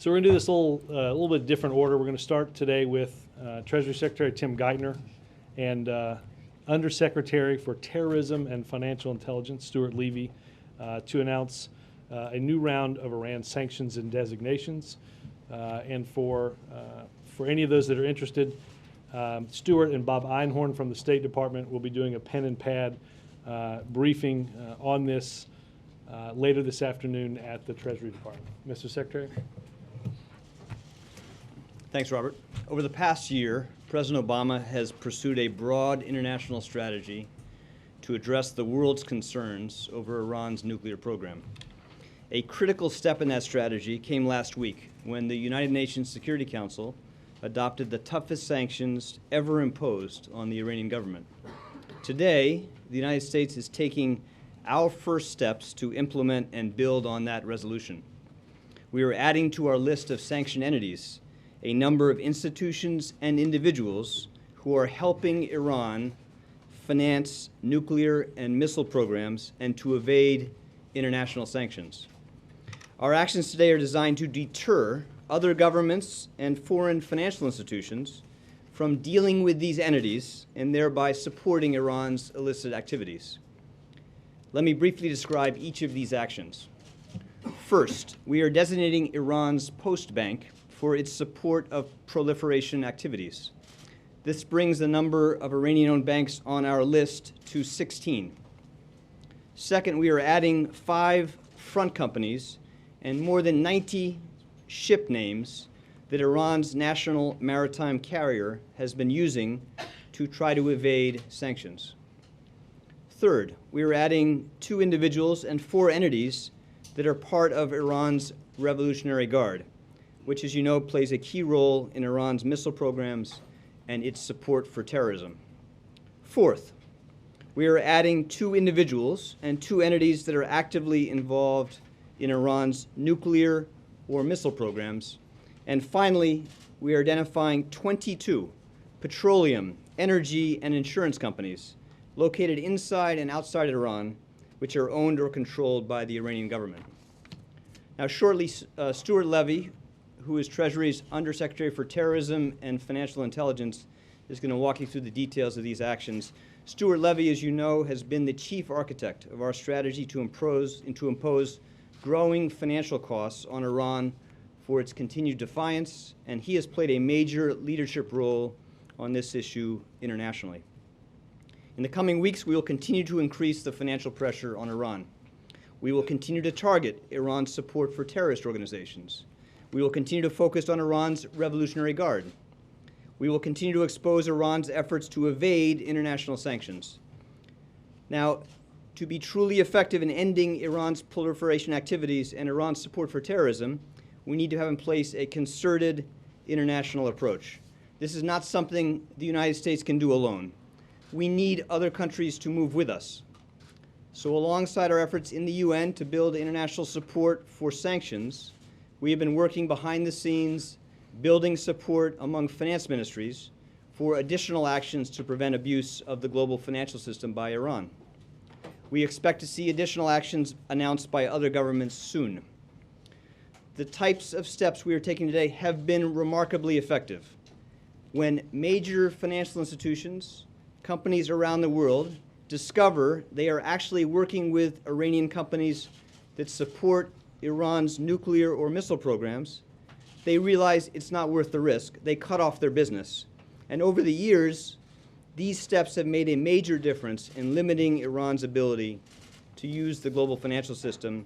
So we're going to do this a little bit different order. We're going to start today with Treasury Secretary Tim Geithner and Undersecretary for Terrorism and Financial Intelligence, Stuart Levey, to announce a new round of Iran sanctions and designations. And for any of those that are interested, Stuart and Bob Einhorn from the State Department will be doing a pen and pad briefing on this later this afternoon at the Treasury Department. Mr. Secretary. Thanks, Robert. Over the past year, President Obama has pursued a broad international strategy to address the world's concerns over Iran's nuclear program. A critical step in that strategy came last week when the United Nations Security Council adopted the toughest sanctions ever imposed on the Iranian government. Today, the United States is taking our first steps to implement and build on that resolution. We are adding to our list of sanctioned entities a number of institutions and individuals who are helping Iran finance nuclear and missile programs and to evade international sanctions. Our actions today are designed to deter other governments and foreign financial institutions from dealing with these entities and thereby supporting Iran's illicit activities. Let me briefly describe each of these actions. First, we are designating Iran's Post Bank for its support of proliferation activities. This brings the number of Iranian-owned banks on our list to 16. Second, we are adding 5 front companies and more than 90 ship names that Iran's national maritime carrier has been using to try to evade sanctions. Third, we are adding 2 individuals and 4 entities that are part of Iran's Revolutionary Guard, which, as you know, plays a key role in Iran's missile programs and its support for terrorism. Fourth, we are adding 2 individuals and 2 entities that are actively involved in Iran's nuclear or missile programs. And finally, we are identifying 22 petroleum, energy, and insurance companies located inside and outside Iran, which are owned or controlled by the Iranian government. Now, shortly, Stuart Levey, who is Treasury's Undersecretary for Terrorism and Financial Intelligence, is going to walk you through the details of these actions. Stuart Levey, as you know, has been the chief architect of our strategy to impose growing financial costs on Iran for its continued defiance, and he has played a major leadership role on this issue internationally. In the coming weeks, we will continue to increase the financial pressure on Iran. We will continue to target Iran's support for terrorist organizations. We will continue to focus on Iran's Revolutionary Guard. We will continue to expose Iran's efforts to evade international sanctions. Now, to be truly effective in ending Iran's proliferation activities and Iran's support for terrorism, we need to have in place a concerted international approach. This is not something the United States can do alone. We need other countries to move with us. So alongside our efforts in the UN to build international support for sanctions, we have been working behind the scenes, building support among finance ministries for additional actions to prevent abuse of the global financial system by Iran. We expect to see additional actions announced by other governments soon. The types of steps we are taking today have been remarkably effective. When major financial institutions, companies around the world, discover they are actually working with Iranian companies that support Iran's nuclear or missile programs, they realize it's not worth the risk. They cut off their business. And over the years, these steps have made a major difference in limiting Iran's ability to use the global financial system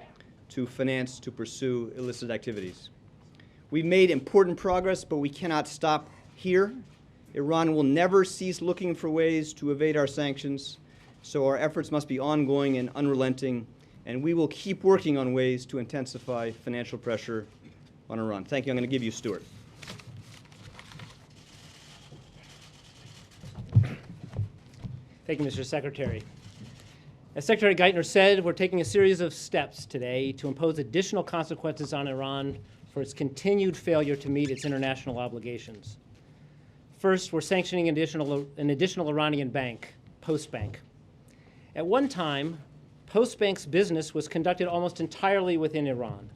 to finance, to pursue illicit activities. We've made important progress, but we cannot stop here. Iran will never cease looking for ways to evade our sanctions, so our efforts must be ongoing and unrelenting, and we will keep working on ways to intensify financial pressure on Iran. Thank you. I'm going to give you Stuart. Thank you, Mr. Secretary. As Secretary Geithner said, we're taking a series of steps today to impose additional consequences on Iran for its continued failure to meet its international obligations. First, we're sanctioning an additional Iranian bank, Post Bank. At one time, Post Bank's business was conducted almost entirely within Iran.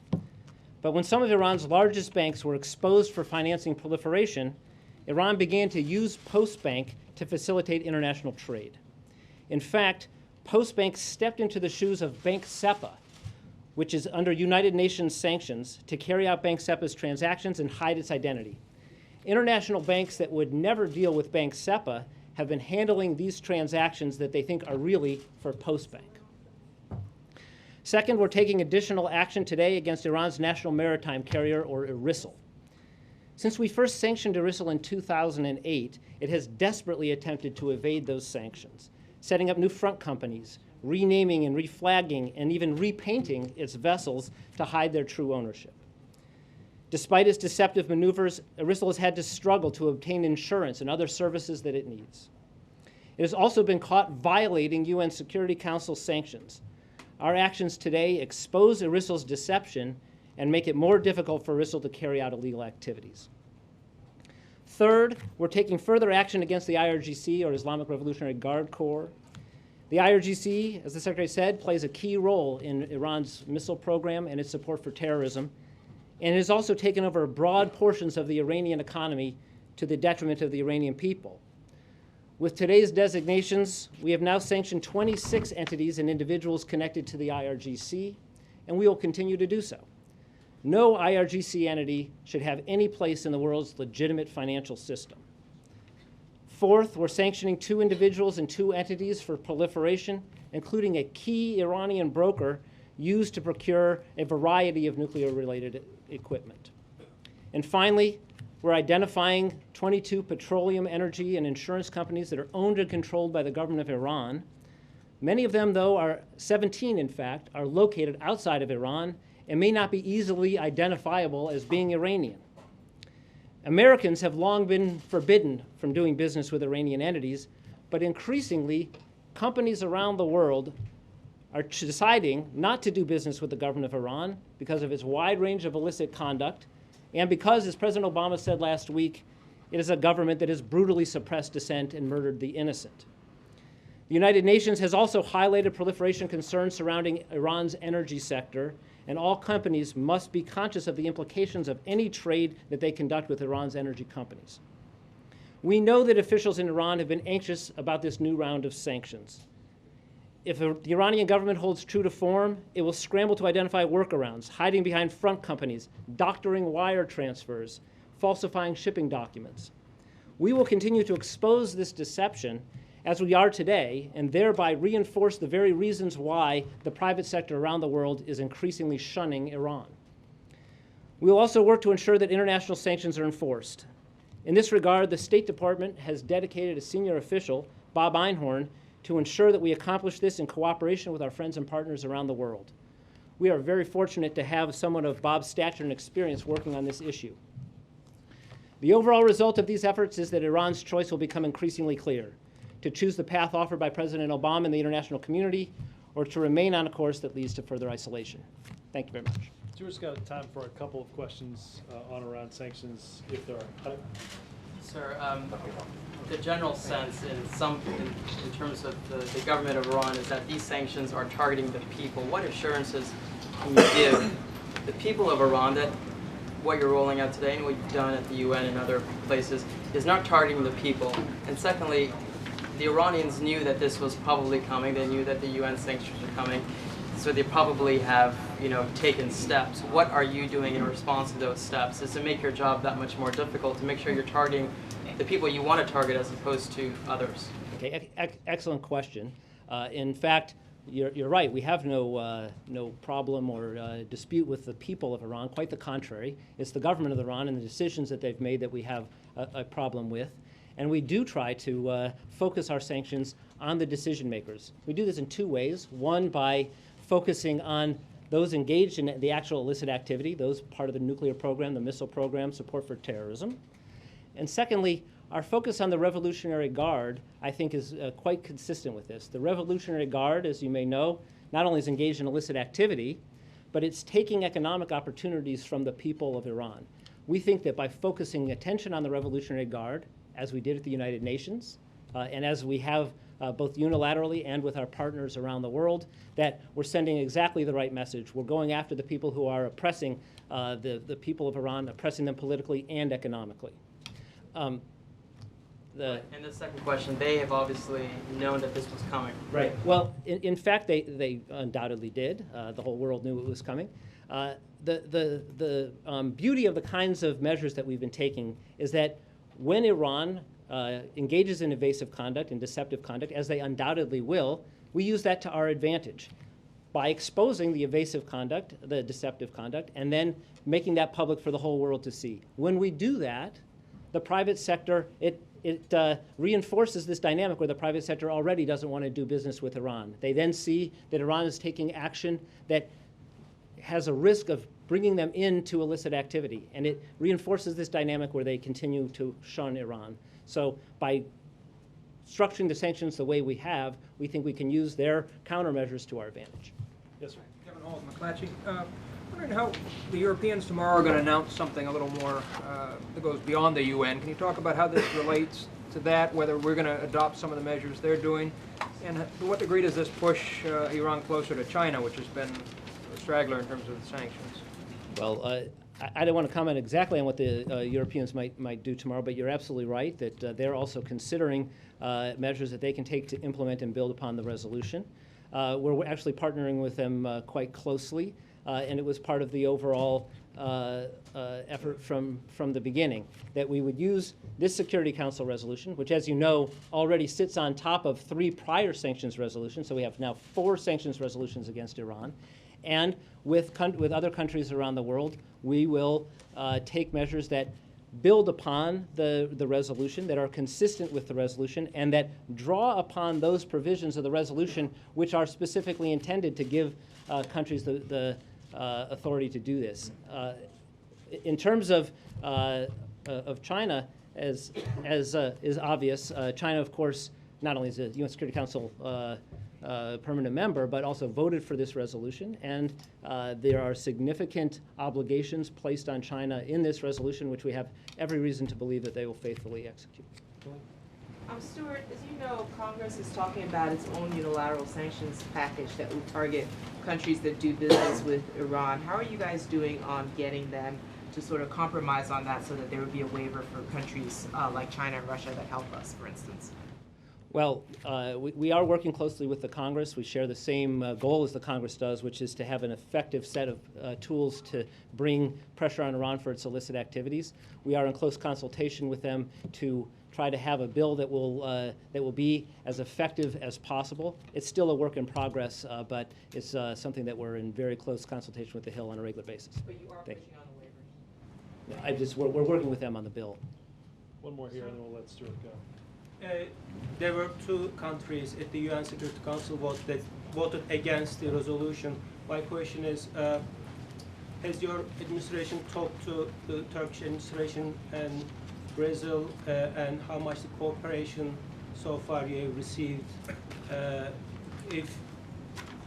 But when some of Iran's largest banks were exposed for financing proliferation, Iran began to use Postbank to facilitate international trade. In fact, Postbank stepped into the shoes of Bank SEPA, which is under United Nations sanctions, to carry out Bank SEPA's transactions and hide its identity. International banks that would never deal with Bank SEPA have been handling these transactions that they think are really for Postbank. Second, we're taking additional action today against Iran's national maritime carrier, or IRISL. Since we first sanctioned IRISL in 2008, it has desperately attempted to evade those sanctions, setting up new front companies, renaming and reflagging, and even repainting its vessels to hide their true ownership. Despite its deceptive maneuvers, IRISL has had to struggle to obtain insurance and other services that it needs. It has also been caught violating UN Security Council sanctions. Our actions today expose IRISL's deception and make it more difficult for IRISL to carry out illegal activities. Third, we're taking further action against the IRGC, or Islamic Revolutionary Guard Corps. The IRGC, as the Secretary said, plays a key role in Iran's missile program and its support for terrorism, and it has also taken over broad portions of the Iranian economy to the detriment of the Iranian people. With today's designations, we have now sanctioned 26 entities and individuals connected to the IRGC, and we will continue to do so. No IRGC entity should have any place in the world's legitimate financial system. Fourth, we're sanctioning 2 individuals and 2 entities for proliferation, including a key Iranian broker used to procure a variety of nuclear-related equipment. And finally, we're identifying 22 petroleum, energy, and insurance companies that are owned and controlled by the government of Iran. Many of them, though, 17 in fact, are located outside of Iran and may not be easily identifiable as being Iranian. Americans have long been forbidden from doing business with Iranian entities, but increasingly, companies around the world are deciding not to do business with the government of Iran because of its wide range of illicit conduct, and because, as President Obama said last week, it is a government that has brutally suppressed dissent and murdered the innocent. The United Nations has also highlighted proliferation concerns surrounding Iran's energy sector, and all companies must be conscious of the implications of any trade that they conduct with Iran's energy companies. We know that officials in Iran have been anxious about this new round of sanctions. If the Iranian government holds true to form, it will scramble to identify workarounds, hiding behind front companies, doctoring wire transfers, falsifying shipping documents. We will continue to expose this deception as we are today, and thereby reinforce the very reasons why the private sector around the world is increasingly shunning Iran. We will also work to ensure that international sanctions are enforced. In this regard, the State Department has dedicated a senior official, Bob Einhorn, to ensure that we accomplish this in cooperation with our friends and partners around the world. We are very fortunate to have someone of Bob's stature and experience working on this issue. The overall result of these efforts is that Iran's choice will become increasingly clear: to choose the path offered by President Obama and the international community, or to remain on a course that leads to further isolation. Thank you very much. Stuart's got time for a couple of questions on Iran sanctions, if there are. Sir, the general sense in terms of the government of Iran is that these sanctions are targeting the people. What assurances can you give the people of Iran that what you're rolling out today and what you've done at the UN and other places is not targeting the people? And secondly, the Iranians knew that this was probably coming. They knew that the UN sanctions were coming. So they probably have, taken steps. What are you doing in response to those steps? Does it make your job that much more difficult to make sure you're targeting the people you want to target as opposed to others? Okay, excellent question. In fact, you're right. We have no problem or dispute with the people of Iran. Quite the contrary. It's the government of Iran and the decisions that they've made that we have a problem with. And we do try to focus our sanctions on the decision makers. We do this in 2 ways. One, by focusing on those engaged in the actual illicit activity, those part of the nuclear program, the missile program, support for terrorism. And secondly, our focus on the Revolutionary Guard, I think, is quite consistent with this. The Revolutionary Guard, as you may know, not only is engaged in illicit activity, but it's taking economic opportunities from the people of Iran. We think that by focusing attention on the Revolutionary Guard, as we did at the United Nations, and as we have both unilaterally and with our partners around the world, that we're sending exactly the right message. We're going after the people who are oppressing the people of Iran, oppressing them politically and economically. And the second question, they have obviously known that this was coming. Right. Well, in fact, they undoubtedly did. The whole world knew it was coming. The beauty of the kinds of measures that we've been taking is that when Iran engages in evasive conduct and deceptive conduct, as they undoubtedly will, we use that to our advantage by exposing the evasive conduct, the deceptive conduct, and then making that public for the whole world to see. When we do that, the private sector, it reinforces this dynamic where the private sector already doesn't want to do business with Iran. They then see that Iran is taking action that has a risk of bringing them into illicit activity, and it reinforces this dynamic where they continue to shun Iran. So by structuring the sanctions the way we have, we think we can use their countermeasures to our advantage. Yes, sir. Kevin Hall, McClatchy. Wondering how the Europeans tomorrow are going to announce something a little more that goes beyond the UN. Can you talk about how this relates to that, whether we're going to adopt some of the measures they're doing, and to what degree does this push Iran closer to China, which has been a straggler in terms of the sanctions? Well, I don't want to comment exactly on what the Europeans might do tomorrow, but you're absolutely right that they're also considering measures that they can take to implement and build upon the resolution. We're actually partnering with them quite closely, and it was part of the overall effort from the beginning that we would use this Security Council resolution, which, as you know, already sits on top of 3 prior sanctions resolutions. So we have now 4 sanctions resolutions against Iran. And with other countries around the world, we will take measures that build upon the resolution, that are consistent with the resolution, and that draw upon those provisions of the resolution which are specifically intended to give countries the authority to do this. In terms of China, as is obvious, China, of course, not only is a UN Security Council permanent member, but also voted for this resolution. And there are significant obligations placed on China in this resolution, which we have every reason to believe that they will faithfully execute. Stuart, as you know, Congress is talking about its own unilateral sanctions package that will target countries that do business with Iran. How are you guys doing on getting them to sort of compromise on that so that there would be a waiver for countries like China and Russia that help us, for instance? Well, we are working closely with the Congress. We share the same goal as the Congress does, which is to have an effective set of tools to bring pressure on Iran for its illicit activities. We are in close consultation with them to try to have a bill that will be as effective as possible. It's still a work in progress, but it's something that we're in very close consultation with the Hill on a regular basis. But you are pushing on the waivers? We're working with them on the bill. One more here, and then we'll let Stuart go. There were 2 countries at the UN Security Council vote that voted against the resolution. My question is, has your administration talked to the Turkish administration and Brazil, and how much the cooperation so far you have received? If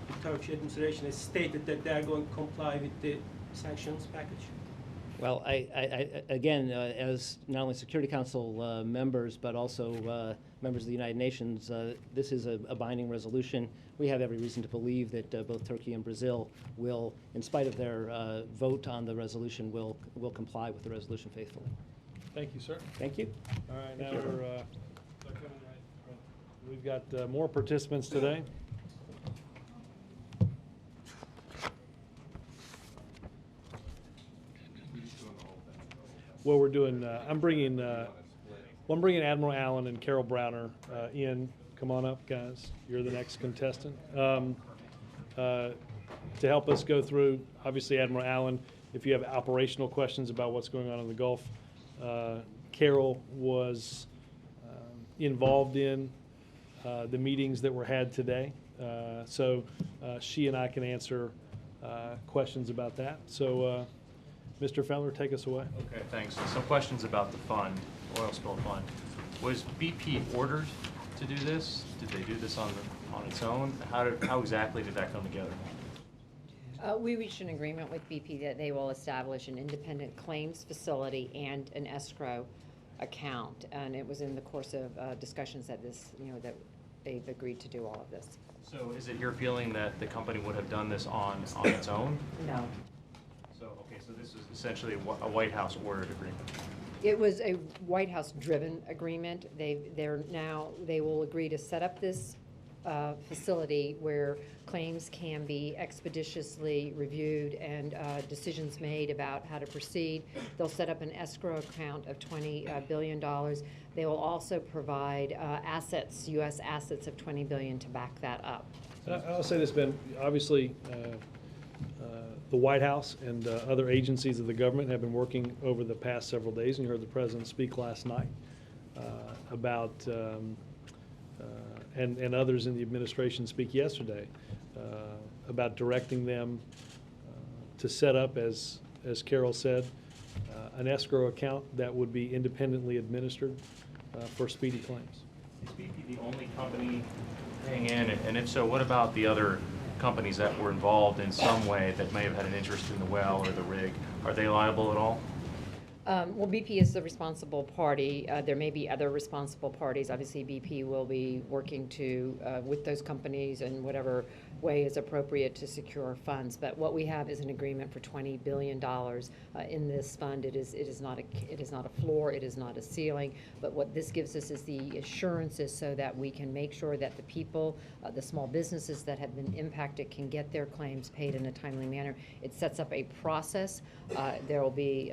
the Turkish administration has stated that they are going to comply with the sanctions package? Well, again, as not only Security Council members, but also members of the United Nations, this is a binding resolution. We have every reason to believe that both Turkey and Brazil will, in spite of their vote on the resolution, will comply with the resolution faithfully. Thank you, sir. Thank you. All right, now we've got more participants today. Well, we're doing. I'm bringing Admiral Allen and Carol Browner in. Come on up, guys. You're the next contestant. To help us go through, obviously, Admiral Allen, if you have operational questions about what's going on in the Gulf, Carol was involved in the meetings that were had today. So she and I can answer questions about that. So Mr. Feller, take us away. Okay, thanks. Some questions about the fund, oil spill fund. Was BP ordered to do this? Did they do this on its own? How exactly did that come together? We reached an agreement with BP that they will establish an independent claims facility and an escrow account, and it was in the course of discussions that they've agreed to do all of this. So is it your feeling that the company would have done this on its own? No. So, okay, so this is essentially a White House ordered agreement. It was a White House-driven agreement. They will agree to set up this facility where claims can be expeditiously reviewed and decisions made about how to proceed. They'll set up an escrow account of $20 billion. They will also provide assets, U.S. assets of $20 billion to back that up. And I'll say this, Ben, obviously, the White House and other agencies of the government have been working over the past several days, and you heard the President speak last night about, and others in the administration speak yesterday, about directing them to set up, as Carol said, an escrow account that would be independently administered for speedy claims. Is BP the only company paying in? And if so, what about the other companies that were involved in some way that may have had an interest in the well or the rig? Are they liable at all? Well, BP is the responsible party. There may be other responsible parties. Obviously, BP will be working with those companies in whatever way is appropriate to secure funds. But what we have is an agreement for $20 billion in this fund. It is not a floor. It is not a ceiling. But what this gives us is the assurances so that we can make sure that the people, the small businesses that have been impacted, can get their claims paid in a timely manner. It sets up a process. There will be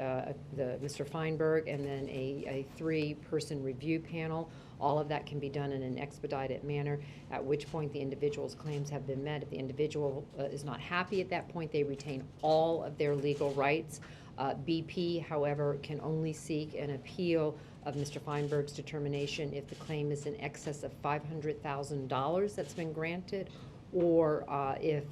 Mr. Feinberg and then a three-person review panel. All of that can be done in an expedited manner, at which point the individual's claims have been met. If the individual is not happy at that point, they retain all of their legal rights. BP, however, can only seek an appeal of Mr. Feinberg's determination if the claim is in excess of $500,000 that's been granted, or if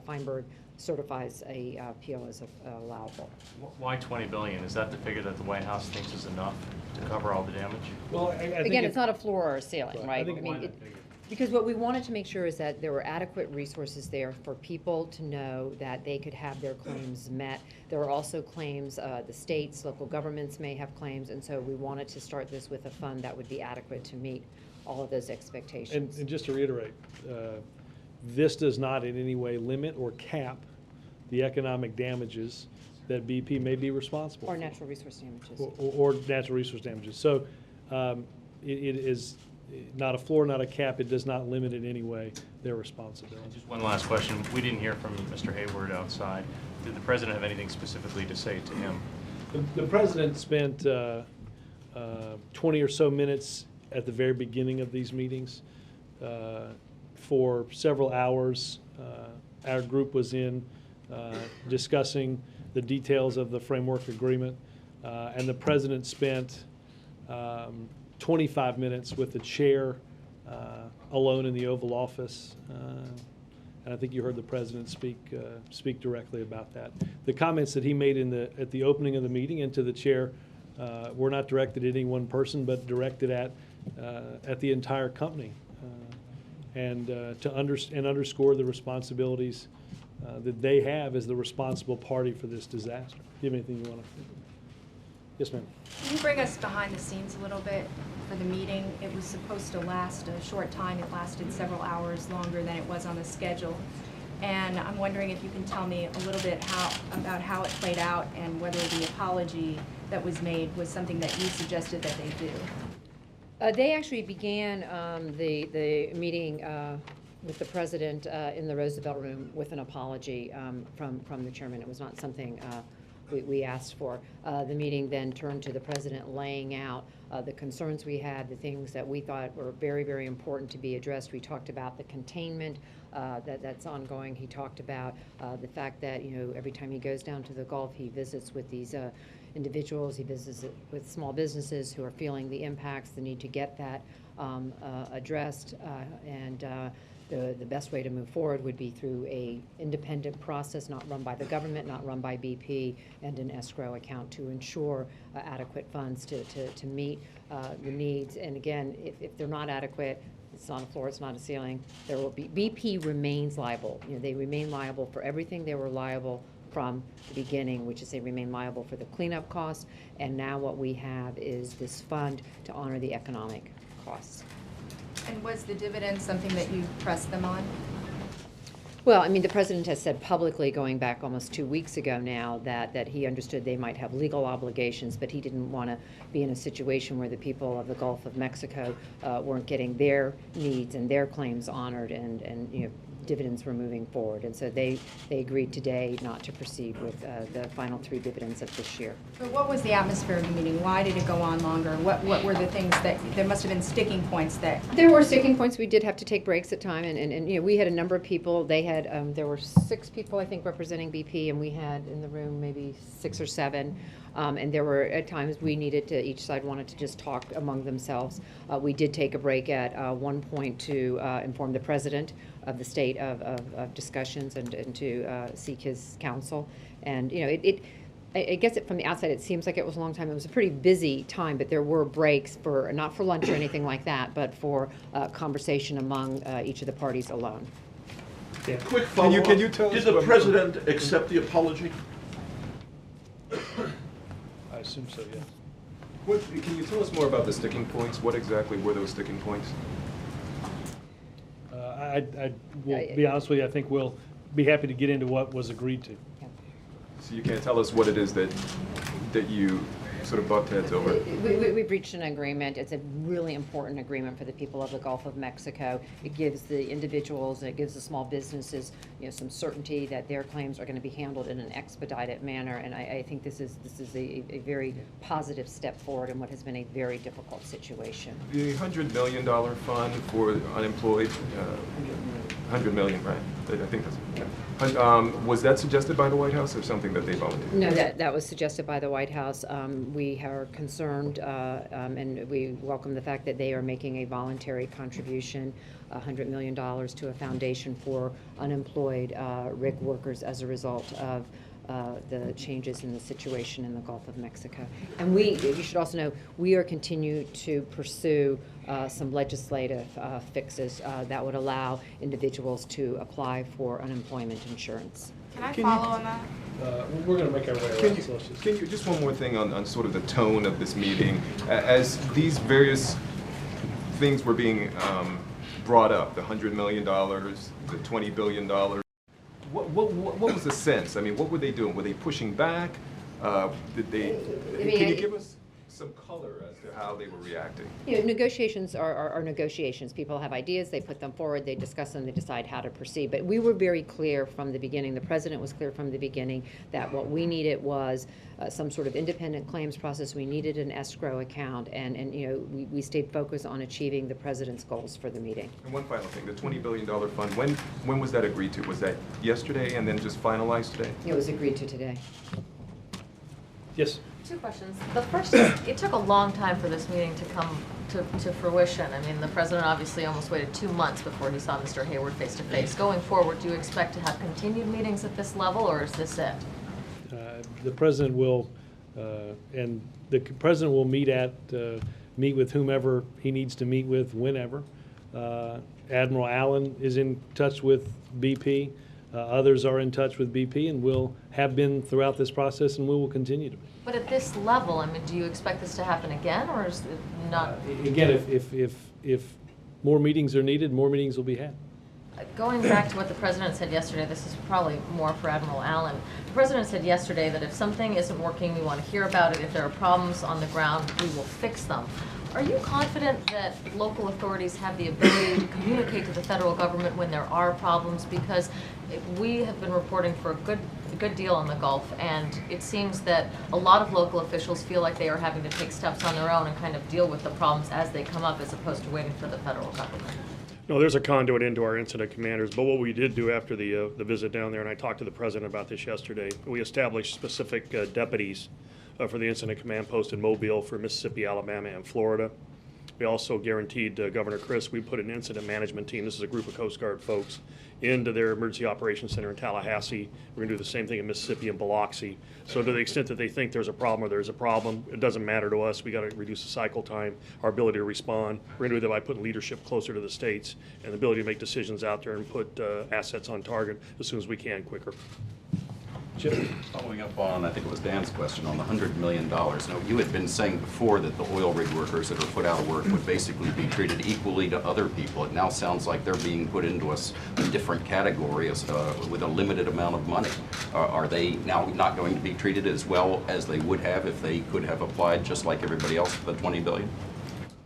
Feinberg certifies a appeal as allowable. Why $20 billion? Is that the figure that the White House thinks is enough to cover all the damage? Well, I think Again, it's not a floor or a ceiling, Right. right? I think Why that figure? Because what we wanted to make sure is that there were adequate resources there for people to know that they could have their claims met. There are also claims, the states, local governments may have claims, and so we wanted to start this with a fund that would be adequate to meet all of those expectations. And just to reiterate, this does not in any way limit or cap the economic damages that BP may be responsible Or for. natural resource damages. Or natural resource damages. So it is not a floor, not a cap. It does not limit in any way their responsibility. Just one last question. We didn't hear from Mr. Hayward outside. Did the President have anything specifically to say to him? The President spent 20 or so minutes at the very beginning of these meetings. For several hours, our group was in discussing the details of the framework agreement, and the President spent 25 minutes with the chair alone in the Oval Office, and I think you heard the President speak directly about that. The comments that he made at the opening of the meeting and to the chair were not directed at any one person, but directed at the entire company, and underscore the responsibilities that they have as the responsible party for this disaster. Do you have anything you want to? Yes, ma'am. Can you bring us behind the scenes a little bit for the meeting? It was supposed to last a short time. It lasted several hours longer than it was on the schedule. And I'm wondering if you can tell me a little bit about how it played out and whether the apology that was made was something that you suggested that they do. They actually began the meeting with the President in the Roosevelt Room with an apology from the chairman. It was not something we asked for. The meeting then turned to the President laying out the concerns we had, the things that we thought were very, very important to be addressed. We talked about the containment that's ongoing. He talked about the fact that, every time he goes down to the Gulf, he visits with these individuals, he visits with small businesses who are feeling the impacts, the need to get that addressed, and the best way to move forward would be through a independent process, not run by the government, not run by BP, and an escrow account to ensure adequate funds to meet the needs. And again, if they're not adequate, it's not a floor, it's not a ceiling, there will be, BP remains liable. They remain liable for everything they were liable from the beginning, which is they remain liable for the cleanup costs, and now what we have is this fund to honor the economic costs. And was the dividend something that you pressed them on? Well, I mean, the president has said publicly, going back almost 2 weeks ago now, that he understood they might have legal obligations, but he didn't want to be in a situation where the people of the Gulf of Mexico weren't getting their needs and their claims honored, and you know, dividends were moving forward. And so they agreed today not to proceed with the final 3 dividends of this year. But what was the atmosphere of the meeting? Why did it go on longer? What were the things that, there must have been sticking points that... There were sticking points. We did have to take breaks at time, and you know, we had a number of people. They had, there were 6 people, I think, representing BP, and we had in the room maybe 6 or 7. And there were at times we needed to, each side wanted to just talk among themselves. We did take a break at one point to inform the president of the state of discussions and to seek his counsel. And you know, I guess from the outside it seems like it was a long time. It was a pretty busy time, but there were breaks for, not for lunch or anything like that, but for conversation among each of the parties alone. Yeah. Quick follow-up. Can you tell us Did the what- president accept the apology? I assume so, yeah. Can you tell us more about the sticking points? What exactly were those sticking points? I will be honest with you, I think we'll be happy to get into what was agreed to. So you can't tell us what it is that you sort of bucked heads over? We've reached an agreement. It's a really important agreement for the people of the Gulf of Mexico. It gives the individuals, it gives the small businesses, you know, some certainty that their claims are going to be handled in an expedited manner. And I think this is a very positive step forward in what has been a very difficult situation. The $100 million fund for unemployed, $100 million, right? I think that's. Was that suggested by the White House or something that they volunteered? No, that was suggested by the White House. We are concerned and we welcome the fact that they are making a voluntary contribution, $100 million to a foundation for unemployed rig workers as a result of the changes in the situation in the Gulf of Mexico. And you should also know, we are continuing to pursue some legislative fixes that would allow individuals to apply for unemployment insurance. Can I follow on that? We're going to make our way around, so let's just... Can you, just one more thing on sort of the tone of this meeting. As these various things were being brought up, the $100 million, the $20 billion, what was the sense? I mean, what were they doing? Were they pushing back? Can you give us some color as to how they were reacting? You know, negotiations are negotiations. People have ideas, they put them forward, they discuss them, they decide how to proceed. But we were very clear from the beginning, the president was clear from the beginning, that what we needed was some sort of independent claims process. We needed an escrow account, and you know, we stayed focused on achieving the president's goals for the meeting. And one final thing, the $20 billion fund, when was that agreed to? Was that yesterday and then just finalized today? It was agreed to today. Yes? 2 questions. The first is, it took a long time for this meeting to come to fruition. I mean, the president obviously almost waited 2 months before he saw Mr. Hayward face to face. Going forward, do you expect to have continued meetings at this level, or is this it? The president will, and the president will meet with whomever he needs to meet with, whenever. Admiral Allen is in touch with BP. Others are in touch with BP and will have been throughout this process, and we will continue to be. But at this level, I mean, do you expect this to happen again, or is it not? Again, if more meetings are needed, more meetings will be had. Going back to what the president said yesterday, this is probably more for Admiral Allen. The president said yesterday that if something isn't working, we want to hear about it. If there are problems on the ground, we will fix them. Are you confident that local authorities have the ability to communicate to the federal government when there are problems? Because we have been reporting for a good deal in the Gulf, and it seems that a lot of local officials feel like they are having to take steps on their own and kind of deal with the problems as they come up, as opposed to waiting for the federal government. No, there's a conduit into our incident commanders, but what we did do after the visit down there, and I talked to the president about this yesterday, we established specific deputies for the incident command post in Mobile for Mississippi, Alabama, and Florida. We also guaranteed Governor Chris, we put an incident management team, this is a group of Coast Guard folks, into their emergency operations center in Tallahassee. We're going to do the same thing in Mississippi and Biloxi. So to the extent that they think there's a problem or there's a problem, it doesn't matter to us. We got to reduce the cycle time, our ability to respond. We're going to do that by putting leadership closer to the states and the ability to make decisions out there and put assets on target as soon as we can, quicker. Following up on, I think it was Dan's question on the $100 million. Now, you had been saying before that the oil rig workers that are put out of work would basically be treated equally to other people. It now sounds like they're being put into a different category with a limited amount of money. Are they now not going to be treated as well as they would have if they could have applied just like everybody else for the $20 billion?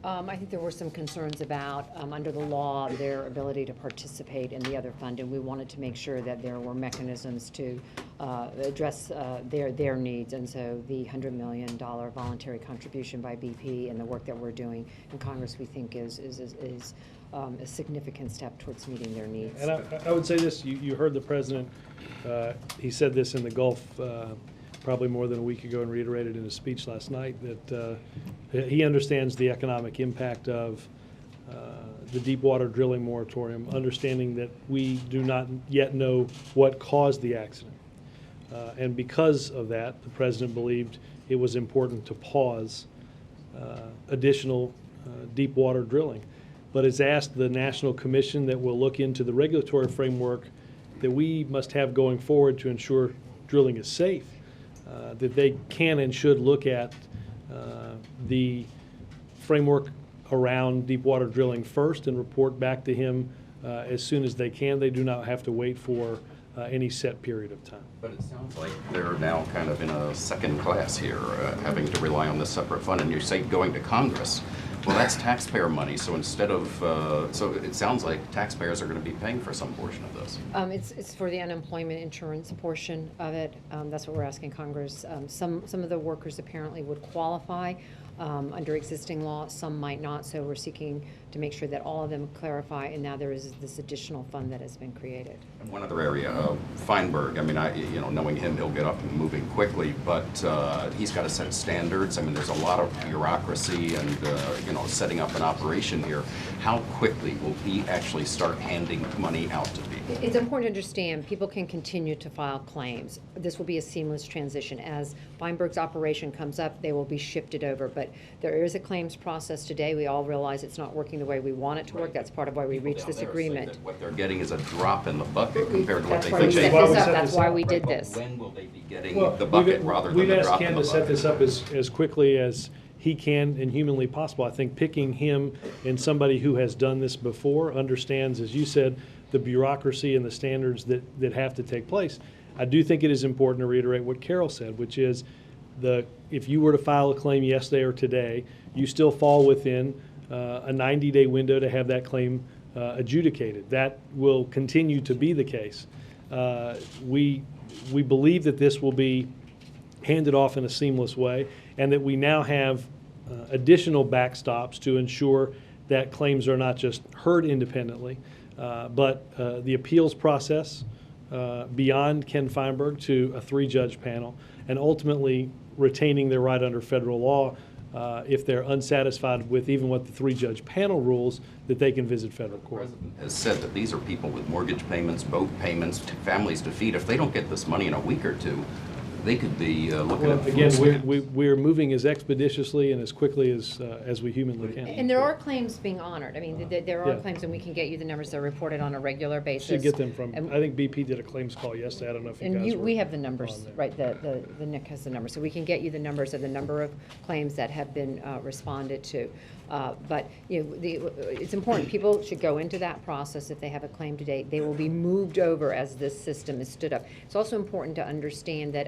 I think there were some concerns about, under the law, their ability to participate in the other fund, and we wanted to make sure that there were mechanisms to address their needs. And so the $100 million voluntary contribution by BP and the work that we're doing in Congress, we think is a significant step towards meeting their needs. And I would say this, you heard the President, he said this in the Gulf probably more than a week ago and reiterated in his speech last night, that he understands the economic impact of the deep water drilling moratorium, understanding that we do not yet know what caused the accident. And because of that, the President believed it was important to pause additional deep water drilling, but has asked the National Commission that will look into the regulatory framework that we must have going forward to ensure drilling is safe, that they can and should look at the framework around deep water drilling first and report back to him as soon as they can. They do not have to wait for any set period of time. But it sounds like they're now kind of in a second class here, having to rely on this separate fund. And you say going to Congress. Well, that's taxpayer money. So instead of, so it sounds like taxpayers are going to be paying for some portion of this. It's for the unemployment insurance portion of it. That's what we're asking Congress. Some of the workers apparently would qualify under existing law. Some might not. So we're seeking to make sure that all of them clarify. And now there is this additional fund that has been created. And one other area, Feinberg. I mean, knowing him, he'll get up and moving quickly, but he's got to set standards. I mean, there's a lot of bureaucracy and setting up an operation here. How quickly will he actually start handing money out to people? It's important to understand people can continue to file claims. This will be a seamless transition. As Feinberg's operation comes up, they will be shifted over. But there is a claims process today. We all realize it's not working the way we want it to work. That's part of why we reached this agreement. What they're getting is a drop in the bucket compared to what they That's why we think set they this up. That's why we did this. When will they be getting the bucket rather than we've the asked drop in Ken the to set bucket? this up as quickly as he can and humanly possible. I think picking him and somebody who has done this before, understands, as you said, the bureaucracy and the standards that have to take place. I do think it is important to reiterate what Carol said, which is if you were to file a claim yesterday or today, you still fall within a 90-day window to have that claim adjudicated. That will continue to be the case. We believe that this will be handed off in a seamless way, and that we now have additional backstops to ensure that claims are not just heard independently, but the appeals process beyond Ken Feinberg to a 3-judge panel, and ultimately retaining their right under federal law if they're unsatisfied with even what the 3-judge panel rules, that they can visit federal court. The President has said that these are people with mortgage payments, boat payments, families to feed. If they don't get this money in a week or two, they could be looking at Again, food we're moving as expeditiously and as quickly as we humanly can. And there are claims being honored. I mean, there are Yeah. claims, and we can get you the numbers that are reported on a regular basis. Should get them from, And- I think BP did a claims call yesterday. I don't know if you And guys were we have the numbers, on there. right, the NIC has the numbers, so we can get you the numbers of the number of claims that have been responded to. But, it's important, people should go into that process if they have a claim today. They will be moved over as this system is stood up. It's also important to understand that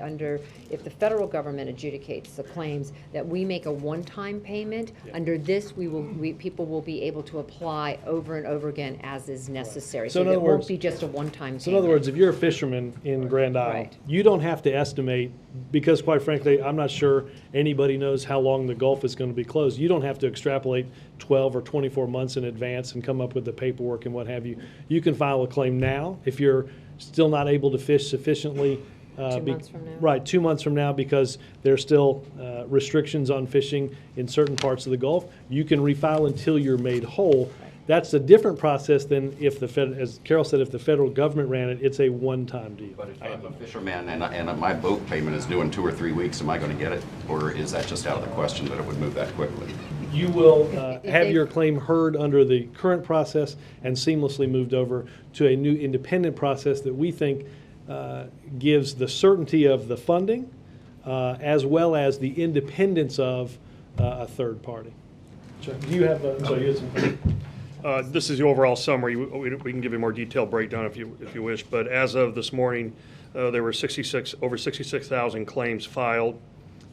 if the federal government adjudicates the claims, that we make a one-time payment. Yeah. Under this, people will be able to apply over and over again as is necessary. So in So it other won't words- be just a one-time payment. So in other words, if you're a fisherman in Grand Isle, Right. you don't have to estimate, because quite frankly, I'm not sure anybody knows how long the Gulf is going to be closed. You don't have to extrapolate 12 or 24 months in advance and come up with the paperwork and what have you. You can file a claim now if you're still not able to fish sufficiently. 2 months from now. Right, 2 months from now, because there's still restrictions on fishing in certain parts of the Gulf. You can refile until you're made whole. That's a different process than if as Carol said, if the federal government ran it, it's a one-time deal. But if I'm a fisherman and my boat payment is due in 2 or 3 weeks, am I going to get it? Or is that just out of the question that it would move that quickly? You will If have they- your claim heard under the current process and seamlessly moved over to a new independent process that we think gives the certainty of the funding as well as the independence of a third party. Do you have a, so here's This is the overall summary. We can give you a more detailed breakdown if you wish. But as of this morning, there were over 66,000 claims filed.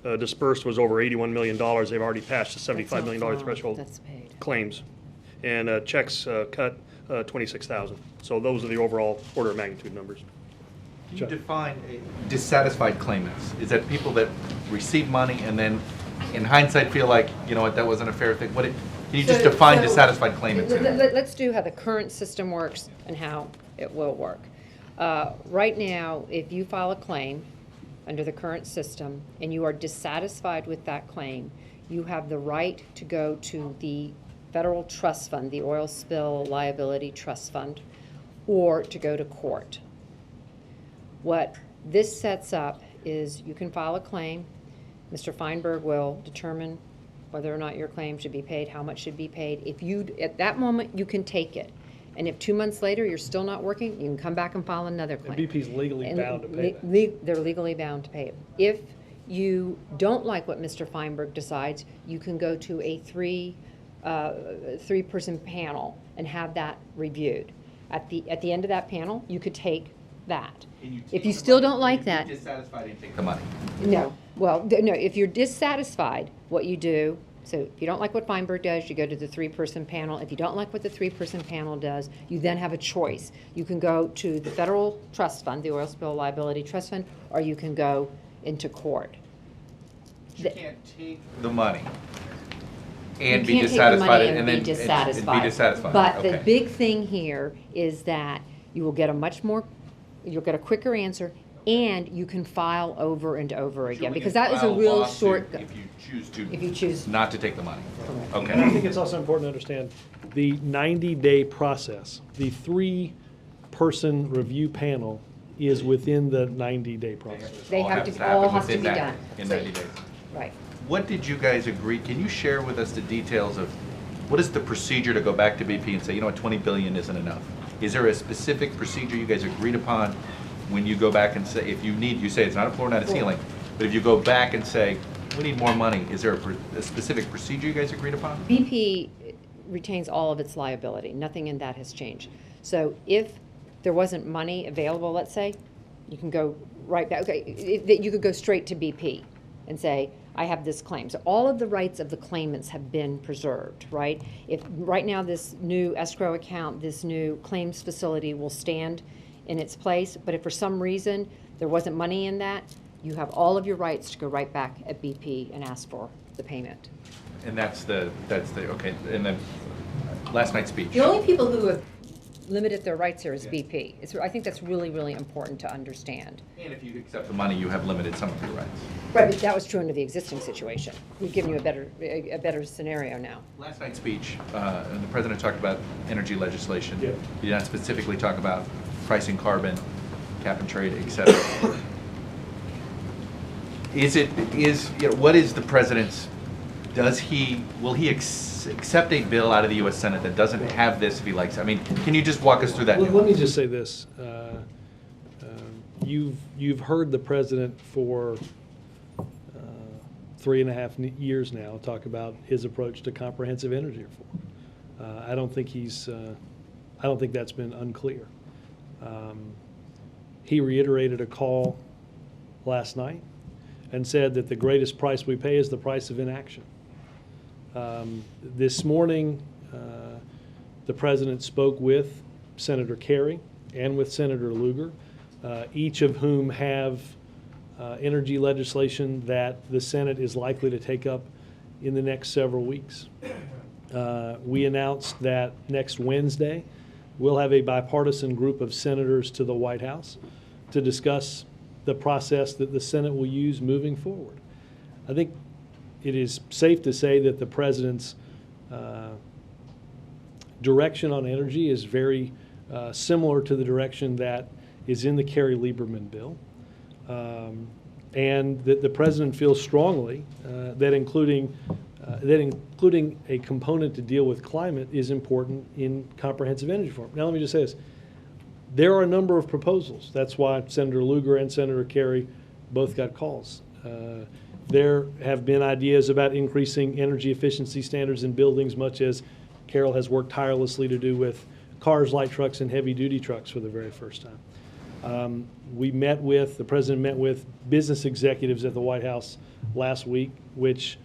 Dispersed was over $81 million. They've already passed the $75 million threshold. That's paid. Claims. And checks cut 26,000. So those are the overall order of magnitude numbers. You define dissatisfied claimants. Is that people that receive money and then in hindsight feel like, you know what, that wasn't a fair thing? Can you just define dissatisfied claimants? Let's do how the current system works and how it will work. Right now, if you file a claim under the current system and you are dissatisfied with that claim, you have the right to go to the federal trust fund, the Oil Spill Liability Trust Fund, or to go to court. What this sets up is you can file a claim. Mr. Feinberg will determine whether or not your claim should be paid, how much should be paid. If you, at that moment, you can take it. And if 2 months later you're still not working, you can come back and file another claim. And BP's legally bound to pay that. They're legally bound to pay it. If you don't like what Mr. Feinberg decides, you can go to a three-person panel and have that reviewed. At the end of that panel, you could take that. If you still don't like that, Dissatisfied and take the money. no. Well, no. If you're dissatisfied, what you do. So if you don't like what Feinberg does, you go to the three-person panel. If you don't like what the three-person panel does, you then have a choice. You can go to the federal trust fund, the Oil Spill Liability Trust Fund, or you can go into court. You can't take the money and You be can't take the money dissatisfied and be dissatisfied. and be dissatisfied. But Okay. the big thing here is that you will get you'll get a quicker answer, and you can file over and over again, because that is a real short. If you If you choose not to take the money. Okay. And I think it's also important to understand the 90-day process. The three-person review panel is within the 90-day process. They have to, happen all has to within be that- done. In 90 days. Right. What did you guys agree? Can you share with us the details of what is the procedure to go back to BP and say, you know what, 20 billion isn't enough? Is there a specific procedure you guys agreed upon when you go back and say, if you need, you say it's not a floor, not a ceiling, but if you go back and say, we need more money, is there a specific procedure you guys agreed upon? BP retains all of its liability. Nothing in that has changed. So if there wasn't money available, let's say, you can go right back. Okay, you could go straight to BP and say, I have this claim. So all of the rights of the claimants have been preserved, right? If right now this new escrow account, this new claims facility will stand in its place, but if for some reason there wasn't money in that, you have all of your rights to go right back at BP and ask for the payment. And that's the, okay, and then last night's speech. The only people who have limited their rights here is BP. I think that's really, really important to understand. And if you accept the money, you have limited some of your rights. Right, but that was true under the existing situation. We've given you a better scenario now. Last night's speech, the president talked about energy legislation. Yeah. He did not specifically talk about pricing carbon, cap and trade, et cetera. What is the president's, will he accept a bill out of the U.S. Senate that doesn't have this if he likes it? I mean, can you just walk us through that? Let me just say this. You've heard the president for 3.5 years now talk about his approach to comprehensive energy reform. I don't think that's been unclear. He reiterated a call last night and said that the greatest price we pay is the price of inaction. This morning, the president spoke with Senator Kerry and with Senator Lugar, each of whom have energy legislation that the Senate is likely to take up in the next several weeks. We announced that next Wednesday, we'll have a bipartisan group of senators to the White House to discuss the process that the Senate will use moving forward. I think it is safe to say that the president's direction on energy is very similar to the direction that is in the Kerry-Lieberman bill, and that the president feels strongly that including a component to deal with climate is important in comprehensive energy reform. Now, let me just say this. there are a number of proposals. That's why Senator Lugar and Senator Kerry both got calls. There have been ideas about increasing energy efficiency standards in buildings, much as Carol has worked tirelessly to do with cars, light trucks, and heavy-duty trucks for the very first time. The President met with business executives at the White House last week, which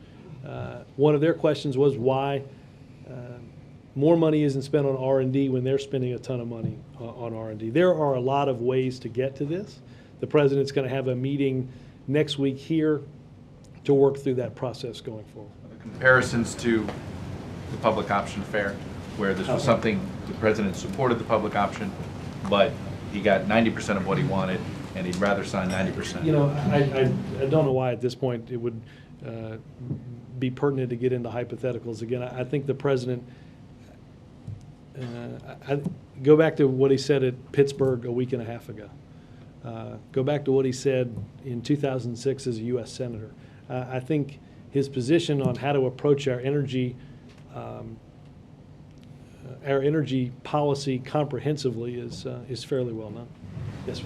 one of their questions was why more money isn't spent on R&D when they're spending a ton of money on R&D. There are a lot of ways to get to this. The President's going to have a meeting next week here to work through that process going forward. Comparisons to the public option fare, where this was something the President supported the public option, but he got 90% of what he wanted, and he'd rather sign 90%. You know, I don't know why at this point it would be pertinent to get into hypotheticals again. I think the President, I go back to what he said at Pittsburgh a week and a half ago. Go back to what he said in 2006 as a U.S. Senator. I think his position on how to approach our energy policy comprehensively is fairly well known. Yes, sir.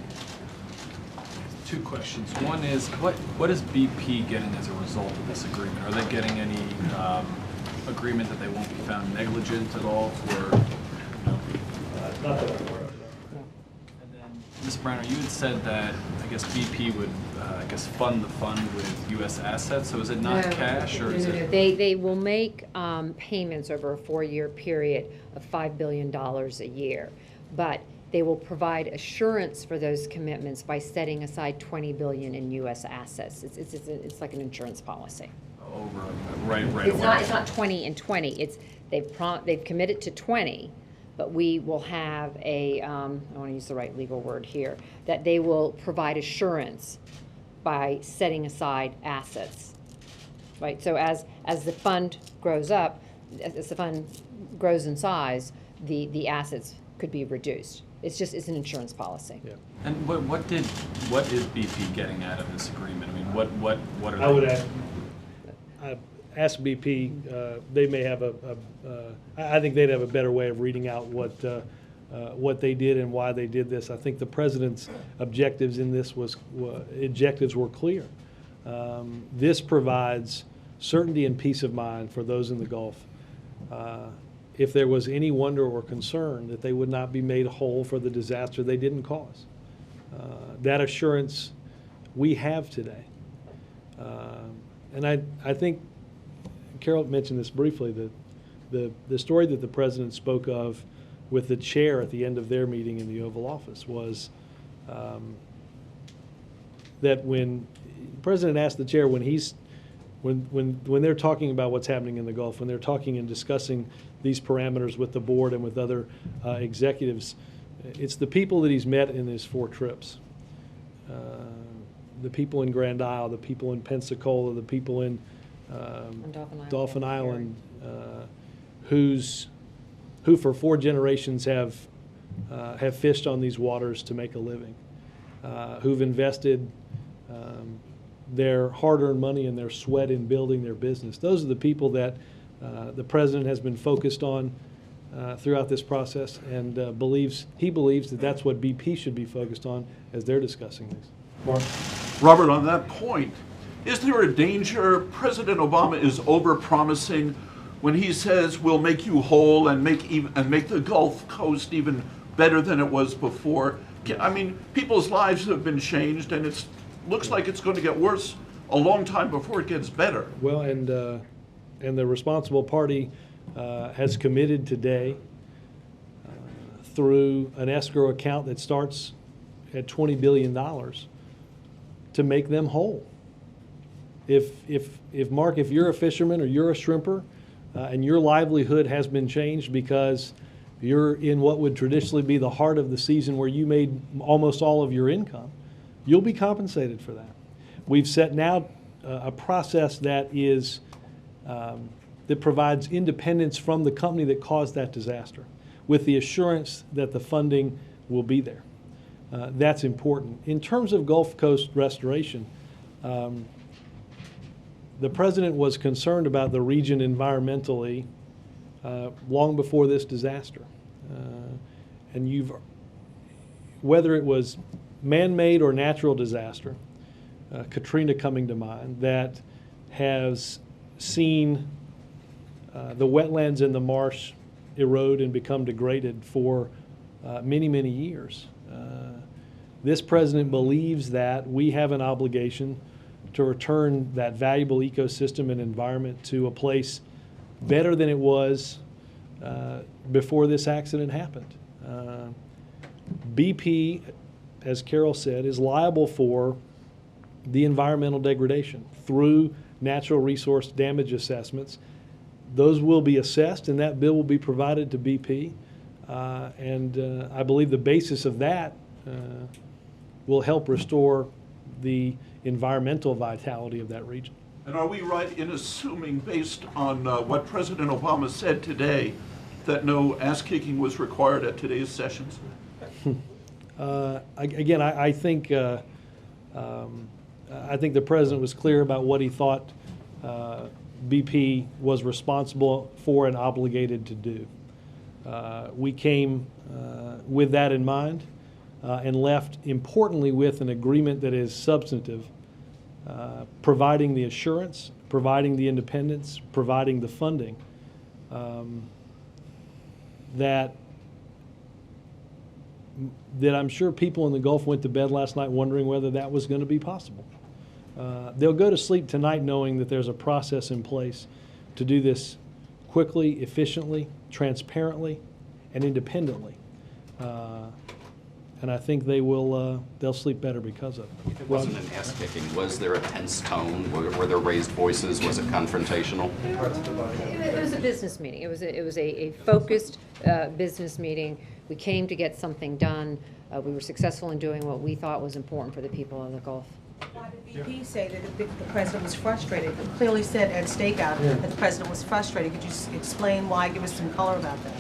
Two questions. One is, what is BP getting as a result of this agreement? Are they getting any agreement that they won't be found negligent at all for? Not that I'm aware of. And then, Ms. Browner, you had said that I guess BP would fund the fund with U.S. assets. So is it not cash, or is it? They will make payments over a 4-year period of $5 billion a year, but they will provide assurance for those commitments by setting aside $20 billion in U.S. assets. It's like an insurance policy. Over right It's away. not 20 and 20. They've committed to 20, but we will have I want to use the right legal word here, that they will provide assurance by setting aside assets, right? So as the fund grows up, as the fund grows in size, the assets could be reduced. It's an insurance policy. Yeah. And what is BP getting out of this agreement? I mean, what are I would they? ask BP. They may have I think they'd have a better way of reading out what they did and why they did this. I think the President's objectives in this were clear. This provides certainty and peace of mind for those in the Gulf. If there was any wonder or concern that they would not be made whole for the disaster they didn't cause. That assurance we have today. And I think Carol mentioned this briefly, that the story that the President spoke of with the chair at the end of their meeting in the Oval Office was that when the President asked the chair when they're talking about what's happening in the Gulf, when they're talking and discussing these parameters with the board and with other executives, it's the people that he's met in his 4 trips. The people in Grand Isle, the people in Pensacola, the people in Dauphin Island, who for 4 generations have fished on these waters to make a living, who've invested their hard-earned money and their sweat in building their business. Those are the people that the President has been focused on throughout this process, and he believes that that's what BP should be focused on as they're discussing this. Mark? Robert, on that point, is there a danger President Obama is over-promising when he says we'll make you whole and make the Gulf Coast even better than it was before? I mean, people's lives have been changed, and it looks like it's going to get worse a long time before it gets better. Well, and the responsible party has committed today through an escrow account that starts at $20 billion to make them whole. If Mark, if you're a fisherman or you're a shrimper and your livelihood has been changed because you're in what would traditionally be the heart of the season where you made almost all of your income, you'll be compensated for that. We've set now a process that is that provides independence from the company that caused that disaster, with the assurance that the funding will be there. That's important. In terms of Gulf Coast restoration, the President was concerned about the region environmentally long before this disaster. And whether it was man-made or natural disaster, Katrina coming to mind, that has seen the wetlands in the marsh erode and become degraded for many, many years. This president believes that we have an obligation to return that valuable ecosystem and environment to a place better than it was before this accident happened. BP, as Carol said, is liable for the environmental degradation through natural resource damage assessments. Those will be assessed, and that bill will be provided to BP. And I believe the basis of that will help restore the environmental vitality of that region. And are we right in assuming, based on what President Obama said today, that no ass-kicking was required at today's sessions? Again, I think the president was clear about what he thought BP was responsible for and obligated to do. We came with that in mind and left, importantly, with an agreement that is substantive, providing the assurance, providing the independence, providing the funding that I'm sure people in the Gulf went to bed last night wondering whether that was going to be possible. They'll go to sleep tonight knowing that there's a process in place to do this quickly, efficiently, transparently, and independently. And I think they'll sleep better because of it. If it wasn't an ass-kicking, was there a tense tone? Were there raised voices? Was it confrontational? It was a business meeting. It was a focused business meeting. We came to get something done. We were successful in doing what we thought was important for the people of the Gulf. Why did BP say that the president was frustrated? It clearly said at stakeout that the president was frustrated. Could you explain why? Give us some color about that.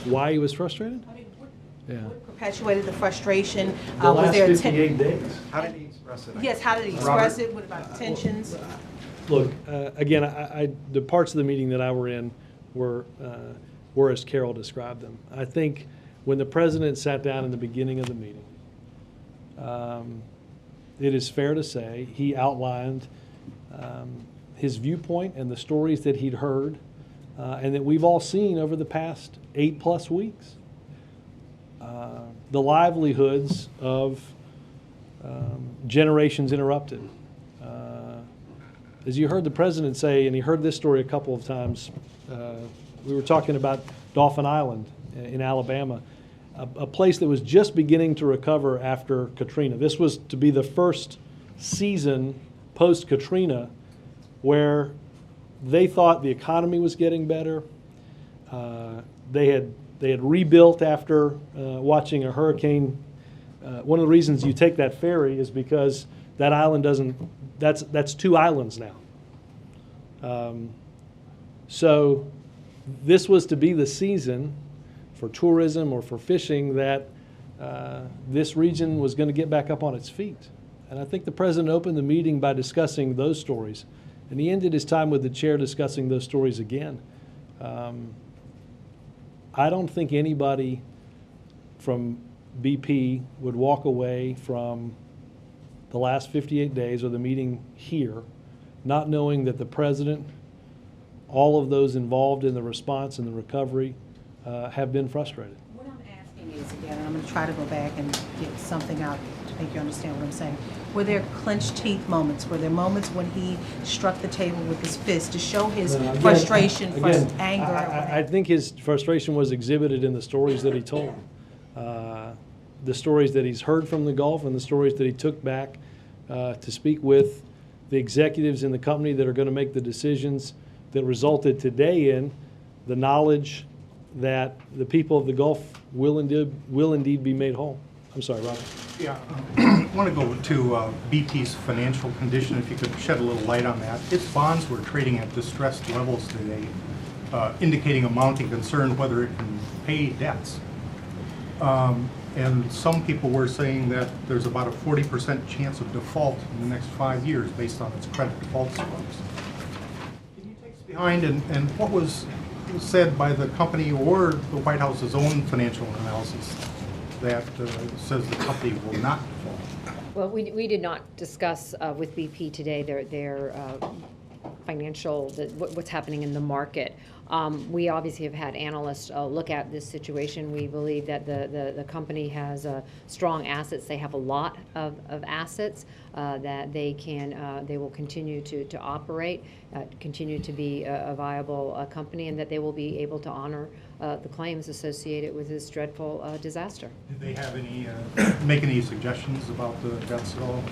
Why he was frustrated? What perpetuated the frustration? The was last there 58 days. How did he express it? Yes, how did he express it? What about tensions? Look, again, the parts of the meeting that I were in were as Carol described them. I think when the president sat down in the beginning of the meeting, it is fair to say he outlined his viewpoint and the stories that he'd heard and that we've all seen over the past 8+ weeks. The livelihoods of generations interrupted. As you heard the president say, and he heard this story a couple of times, we were talking about Dauphin Island in Alabama, a place that was just beginning to recover after Katrina. This was to be the first season post-Katrina where they thought the economy was getting better. They had rebuilt after watching a hurricane. One of the reasons you take that ferry is because that island that's 2 islands now. So this was to be the season for tourism or for fishing that this region was going to get back up on its feet. And I think the president opened the meeting by discussing those stories. And he ended his time with the chair discussing those stories again. I don't think anybody from BP would walk away from the last 58 days or the meeting here not knowing that the president, all of those involved in the response and the recovery have been frustrated. What I'm asking is, again, and I'm going to try to go back and get something out to make you understand what I'm saying. Were there clenched teeth moments? Were there moments when he struck the table with his fist to show his frustration, anger? I think his frustration was exhibited in the stories that he told. The stories that he's heard from the Gulf and the stories that he took back to speak with the executives in the company that are going to make the decisions that resulted today in the knowledge that the people of the Gulf will indeed be made whole. I'm sorry, Robert. Yeah, I want to go to BP's financial condition, if you could shed a little light on that. Its bonds were trading at distressed levels today, indicating a mounting concern whether it can pay debts. And some people were saying that there's about a 40% chance of default in the next 5 years based on its credit default scores. Can you take us behind and what was said by the company or the White House's own financial analysis that says the company will not default? Well, we did not discuss with BP today their financial, what's happening in the market. We obviously have had analysts look at this situation. We believe that the company has strong assets. They have a lot of assets that they will continue to operate, continue to be a viable company, and that they will be able to honor the claims associated with this dreadful disaster. Did they have any, make any suggestions about the deaths at all?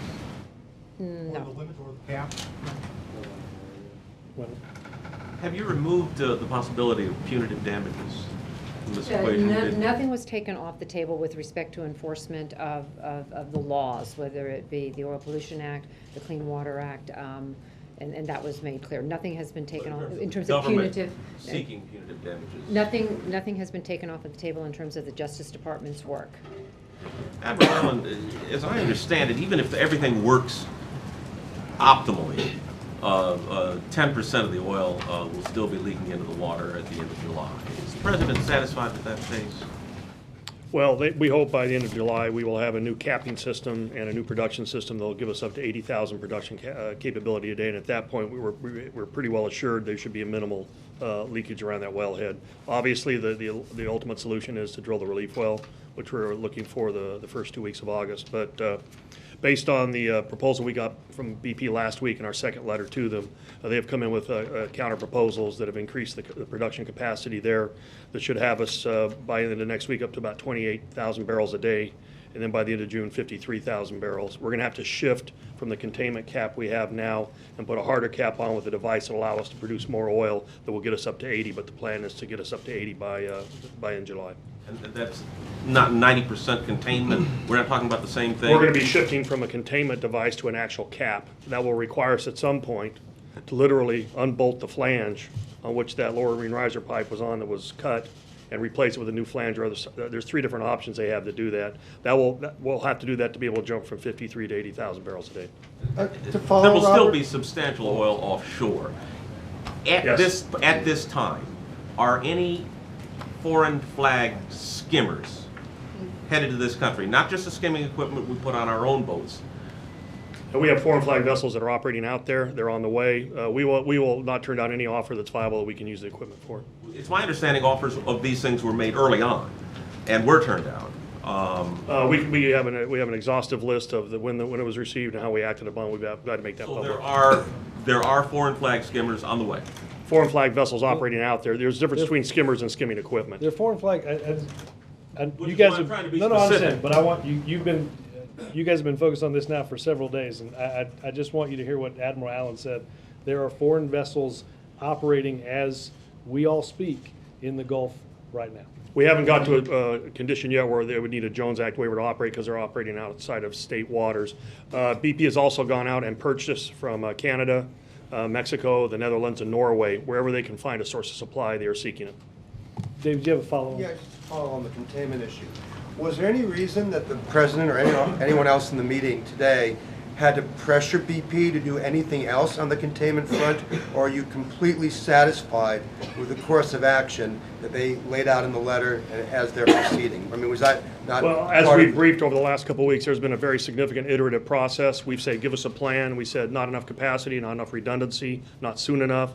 No. Or the limit or the cap? Have you removed the possibility of punitive damages from this equation? Nothing was taken off the table with respect to enforcement of the laws, whether it be the Oil Pollution Act, the Clean Water Act, and that was made clear. Nothing has been taken off in terms of punitive. Seeking punitive damages. Nothing has been taken off of the table in terms of the Justice Department's work. Admiral Allen, as I understand it, even if everything works optimally, 10% of the oil will still be leaking into the water at the end of July. Is the President satisfied with that pace? Well, we hope by the end of July we will have a new capping system and a new production system that will give us up to 80,000 production capability a day. And at that point, we're pretty well assured there should be a minimal leakage around that wellhead. Obviously, the ultimate solution is to drill the relief well, which we're looking for the first 2 weeks of August. But based on the proposal we got from BP last week in our second letter to them, they have come in with counter proposals that have increased the production capacity there that should have us by the end of next week up to about 28,000 barrels a day, and then by the end of June 53,000 barrels. We're going to have to shift from the containment cap we have now and put a harder cap on with a device that will allow us to produce more oil that will get us up to 80, but the plan is to get us up to 80 by in July. And that's not 90% containment. We're not talking about the same thing. We're going to be shifting from a containment device to an actual cap. That will require us at some point to literally unbolt the flange on which that lower marine riser pipe was on that was cut and replace it with a new flange. Or there's 3 different options they have to do that. We'll have to do that to be able to jump from 53 to 80,000 barrels a day. There will still be substantial oil offshore. At this time, are any foreign flag skimmers headed to this country? Not just the skimming equipment we put on our own boats. And we have foreign flag vessels that are operating out there. They're on the way. We will not turn down any offer that's viable that we can use the equipment for. It's my understanding offers of these things were made early on and were turned down. We have an exhaustive list of when it was received and how we acted upon. We've got to make that public. There are foreign flag skimmers on the way. Foreign flag vessels operating out there. There's a difference between skimmers and skimming equipment. They're foreign flag. You guys have, no, I understand, but I want you guys have been focused on this now for several days, and I just want you to hear what Admiral Allen said. There are foreign vessels operating as we all speak in the Gulf right now. We haven't got to a condition yet where they would need a Jones Act waiver to operate because they're operating outside of state waters. BP has also gone out and purchased from Canada, Mexico, the Netherlands, and Norway. Wherever they can find a source of supply, they are seeking it. David, do you have a follow-on? Yeah, just to follow on the containment issue. Was there any reason that the President or anyone else in the meeting today had to pressure BP to do anything else on the containment front, or are you completely satisfied with the course of action that they laid out in the letter and as they're proceeding? I mean, was that not Well, as we briefed over the last couple of weeks, there's been a very significant iterative process. We've said, give us a plan. We said, not enough capacity, not enough redundancy, not soon enough.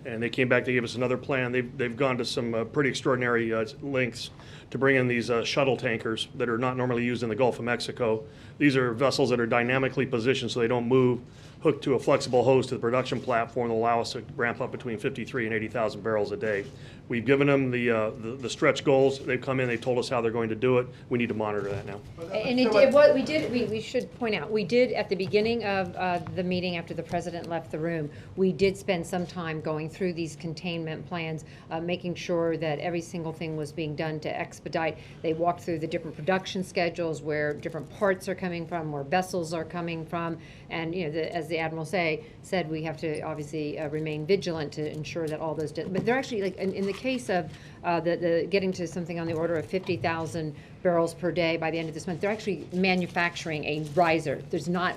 And they came back, they gave us another plan. They've gone to some pretty extraordinary lengths to bring in these shuttle tankers that are not normally used in the Gulf of Mexico. These are vessels that are dynamically positioned so they don't move, hooked to a flexible hose to the production platform that will allow us to ramp up between 53 and 80,000 barrels a day. We've given them the stretch goals. They've come in, they told us how they're going to do it. We need to monitor that now. And we should point out, we did at the beginning of the meeting after the President left the room, we did spend some time going through these containment plans, making sure that every single thing was being done to expedite. They walked through the different production schedules, where different parts are coming from, where vessels are coming from, and as the Admiral said, we have to obviously remain vigilant to ensure that all those. But they're actually, like in the case of the getting to something on the order of 50,000 barrels per day by the end of this month, they're actually manufacturing a riser. There's not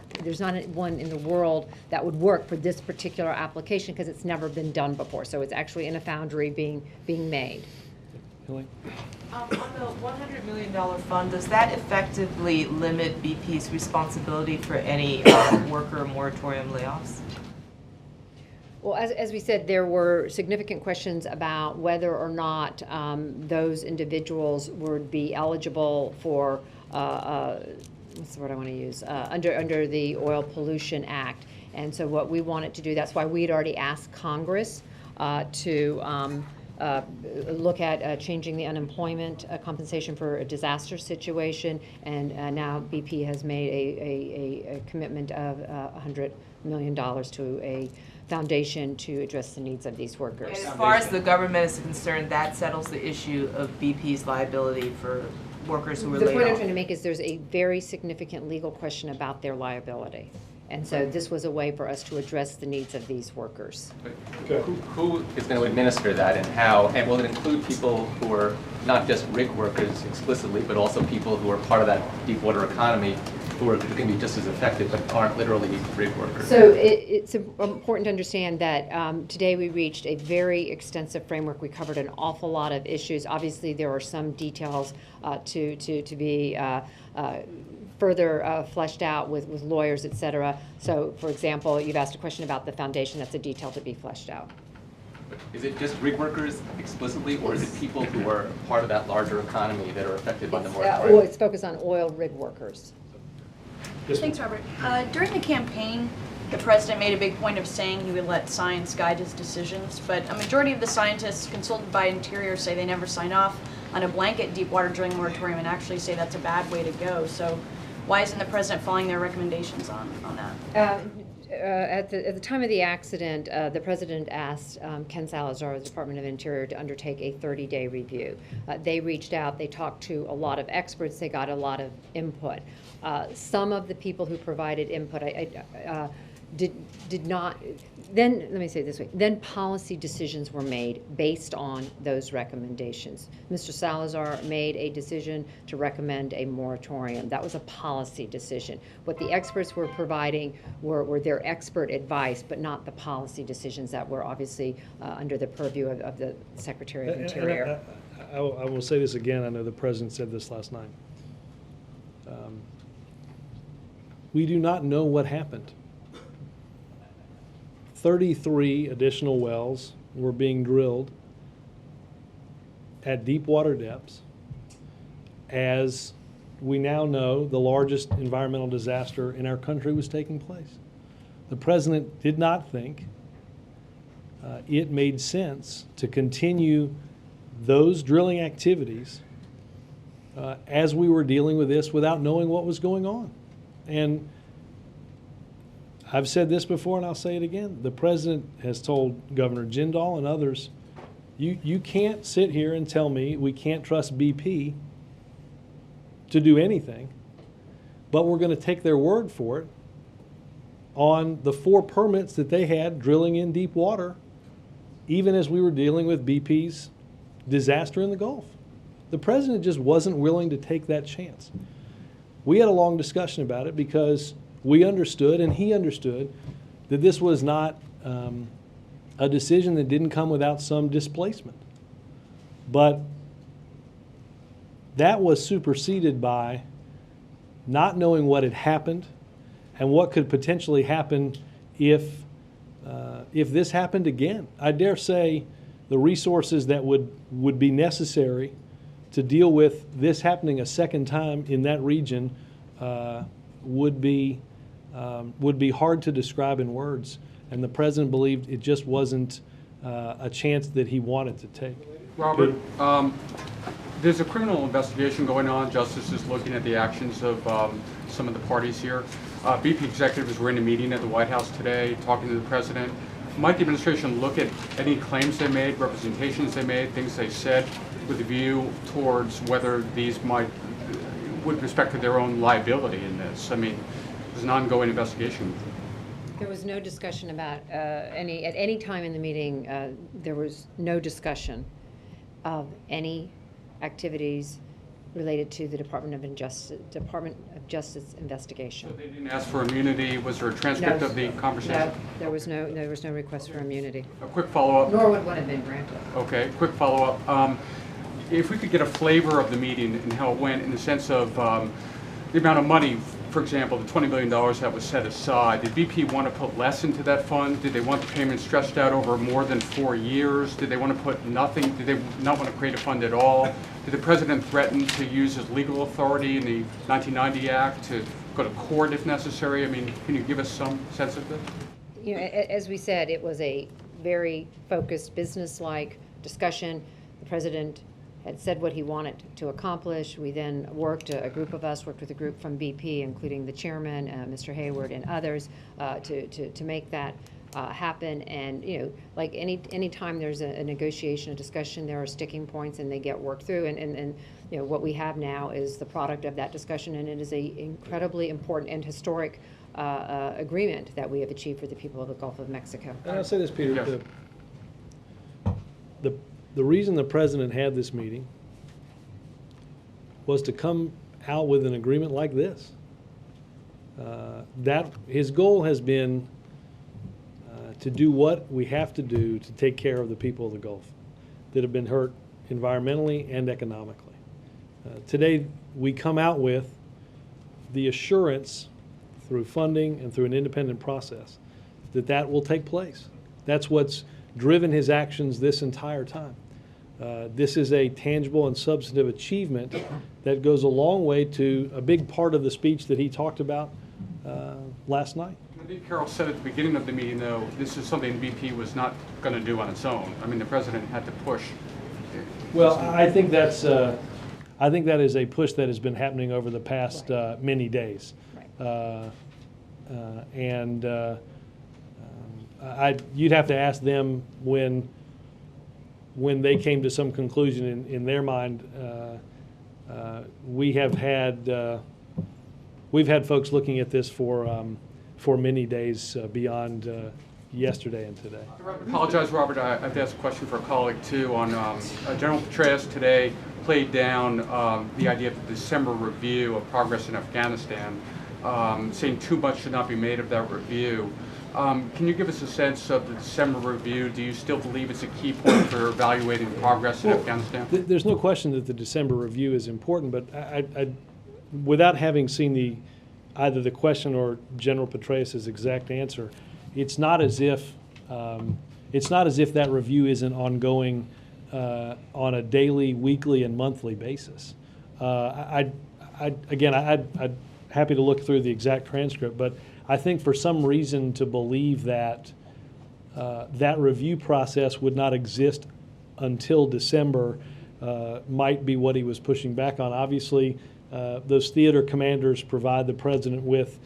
one in the world that would work for this particular application because it's never been done before. So it's actually in a foundry being made. Hilly? On the $100 million fund, does that effectively limit BP's responsibility for any worker moratorium layoffs? Well, as we said, there were significant questions about whether or not those individuals would be eligible for, what's the word I want to use, under the Oil Pollution Act. And so what we wanted to do, that's why we had already asked Congress to look at changing the unemployment compensation for a disaster situation, and now BP has made a commitment of $100 million to a foundation to address the needs of these workers. And as far as the government is concerned, that settles the issue of BP's liability for workers who were laid off. The point I'm trying to make is there's a very significant legal question about their liability. And so this was a way for us to address the needs of these workers. Who is going to administer that and how? And will it include people who are not just rig workers explicitly, but also people who are part of that deep water economy who are going to be just as affected but aren't literally rig workers? So it's important to understand that today we reached a very extensive framework. We covered an awful lot of issues. Obviously, there are some details to be further fleshed out with lawyers, et cetera. So, for example, you've asked a question about the foundation. That's a detail to be fleshed out. Is it just rig workers explicitly, or is it people who are part of that larger economy that are affected by the moratorium? Well, it's focused on oil rig workers. Thanks, Robert. During the campaign, the president made a big point of saying he would let science guide his decisions, but a majority of the scientists consulted by Interior say they never sign off on a blanket deep water drilling moratorium and actually say that's a bad way to go. So why isn't the president following their recommendations on that? At the time of the accident, the president asked Ken Salazar of the Department of Interior to undertake a 30-day review. They reached out, they talked to a lot of experts, they got a lot of input. Some of the people who provided input did not, then, let me say it this way, then policy decisions were made based on those recommendations. Mr. Salazar made a decision to recommend a moratorium. That was a policy decision. What the experts were providing were their expert advice, but not the policy decisions that were obviously under the purview of the Secretary of Interior. I will say this again. I know the president said this last night. We do not know what happened. 33 additional wells were being drilled at deep water depths. As we now know, the largest environmental disaster in our country was taking place. The president did not think it made sense to continue those drilling activities as we were dealing with this without knowing what was going on. And I've said this before and I'll say it again. The president has told Governor Jindal and others, you can't sit here and tell me we can't trust BP to do anything, but we're going to take their word for it on the 4 permits that they had drilling in deep water, even as we were dealing with BP's disaster in the Gulf. The president just wasn't willing to take that chance. We had a long discussion about it because we understood, and he understood, that this was not a decision that didn't come without some displacement. But that was superseded by not knowing what had happened and what could potentially happen if this happened again. I dare say the resources that would be necessary to deal with this happening a second time in that region would be hard to describe in words. And the president believed it just wasn't a chance that he wanted to take. Robert, there's a criminal investigation going on. Justice is looking at the actions of some of the parties here. BP executives were in a meeting at the White House today talking to the president. Might the administration look at any claims they made, representations they made, things they said, with a view towards whether these might, with respect to their own liability in this? I mean, there's an ongoing investigation. There was no discussion about at any time in the meeting, there was no discussion of any activities related to the Department of Justice investigation. So they didn't ask for immunity. Was there a transcript of the conversation? No, there was no request for immunity. A quick follow-up. Nor would one have been granted. Okay, quick follow-up. if we could get a flavor of the meeting and how it went in the sense of the amount of money, for example, the $20 million that was set aside, did BP want to put less into that fund? Did they want the payments stretched out over more than 4 years? Did they want to put nothing? Did they not want to create a fund at all? Did the president threaten to use his legal authority in the 1990 Act to go to court if necessary? I mean, can you give us some sense of this? You know, as we said, it was a very focused, business-like discussion. The president had said what he wanted to accomplish. We then worked, a group of us worked with a group from BP, including the chairman, Mr. Hayward, and others, to make that happen. And, you know, like any time there's a negotiation, a discussion, there are sticking points and they get worked through. And you know, what we have now is the product of that discussion, and it is a incredibly important and historic agreement that we have achieved for the people of the Gulf of Mexico. And I'll say this, Peter. Yes. The reason the president had this meeting was to come out with an agreement like this. That his goal has been to do what we have to do to take care of the people of the Gulf that have been hurt environmentally and economically. Today, we come out with the assurance through funding and through an independent process that will take place. That's what's driven his actions this entire time. This is a tangible and substantive achievement that goes a long way to a big part of the speech that he talked about last night. I think Carol said at the beginning of the meeting, though, this is something BP was not going to do on its own. I mean, the president had to push. Well, I think that is a push that has been happening over the past many days. You'd have to ask them when they came to some conclusion in their mind. We've had folks looking at this for many days beyond yesterday and today. I apologize, Robert. I have to ask a question for a colleague too. On General Petraeus today played down the idea of the December review of progress in Afghanistan, saying too much should not be made of that review. Can you give us a sense of the December review? Do you still believe it's a key point for evaluating progress in Afghanistan? There's no question that the December review is important, but I without having seen either the question or General Petraeus' exact answer, it's not as if that review isn't ongoing on a daily, weekly, and monthly basis. I'd happy to look through the exact transcript, but I think for some reason to believe that that review process would not exist until December might be what he was pushing back on. Obviously, those theater commanders provide the president with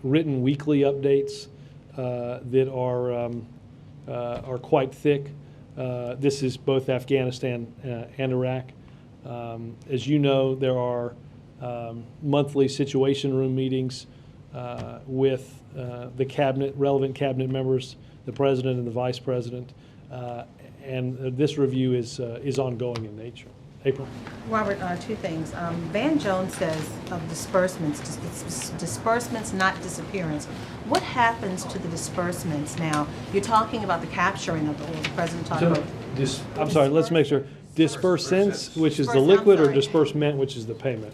written weekly updates that are quite thick. This is both Afghanistan and Iraq. As you know, there are monthly Situation Room meetings with the cabinet, relevant cabinet members, the president and the vice president, and this review is ongoing in nature. April? Robert, two things. Van Jones says of disbursements, disbursements, not disappearance. What happens to the disbursements now? You're talking about the capturing of the oil. The president talked about. I'm sorry, let's make sure. Dispersants, which is the liquid, or disbursement, which is the payment?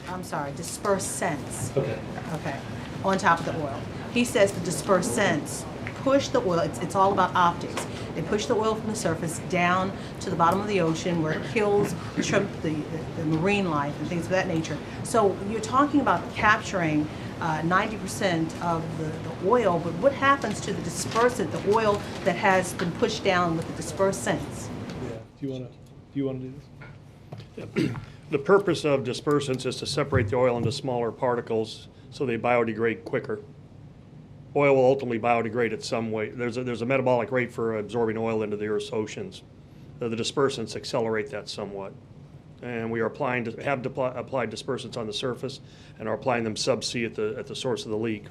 I'm sorry, dispersants. Okay. Okay, on top of the oil. He says the dispersants push the oil, it's all about optics. They push the oil from the surface down to the bottom of the ocean where it kills the marine life and things of that nature. So you're talking about capturing 90% of the oil, but what happens to the dispersant, the oil that has been pushed down with the dispersants? Yeah. Do you want to do this? The purpose of dispersants is to separate the oil into smaller particles so they biodegrade quicker. Oil will ultimately biodegrade at some way. There's a metabolic rate for absorbing oil into the Earth's oceans. The dispersants accelerate that somewhat. And we are applied dispersants on the surface and are applying them subsea at the source of the leak.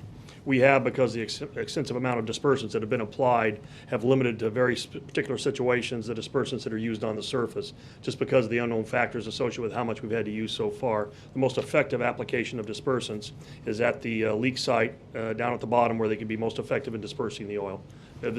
We have, because the extensive amount of dispersants that have been applied have limited to very particular situations the dispersants that are used on the surface, just because of the unknown factors associated with how much we've had to use so far. The most effective application of dispersants is at the leak site down at the bottom, where they can be most effective in dispersing the oil. But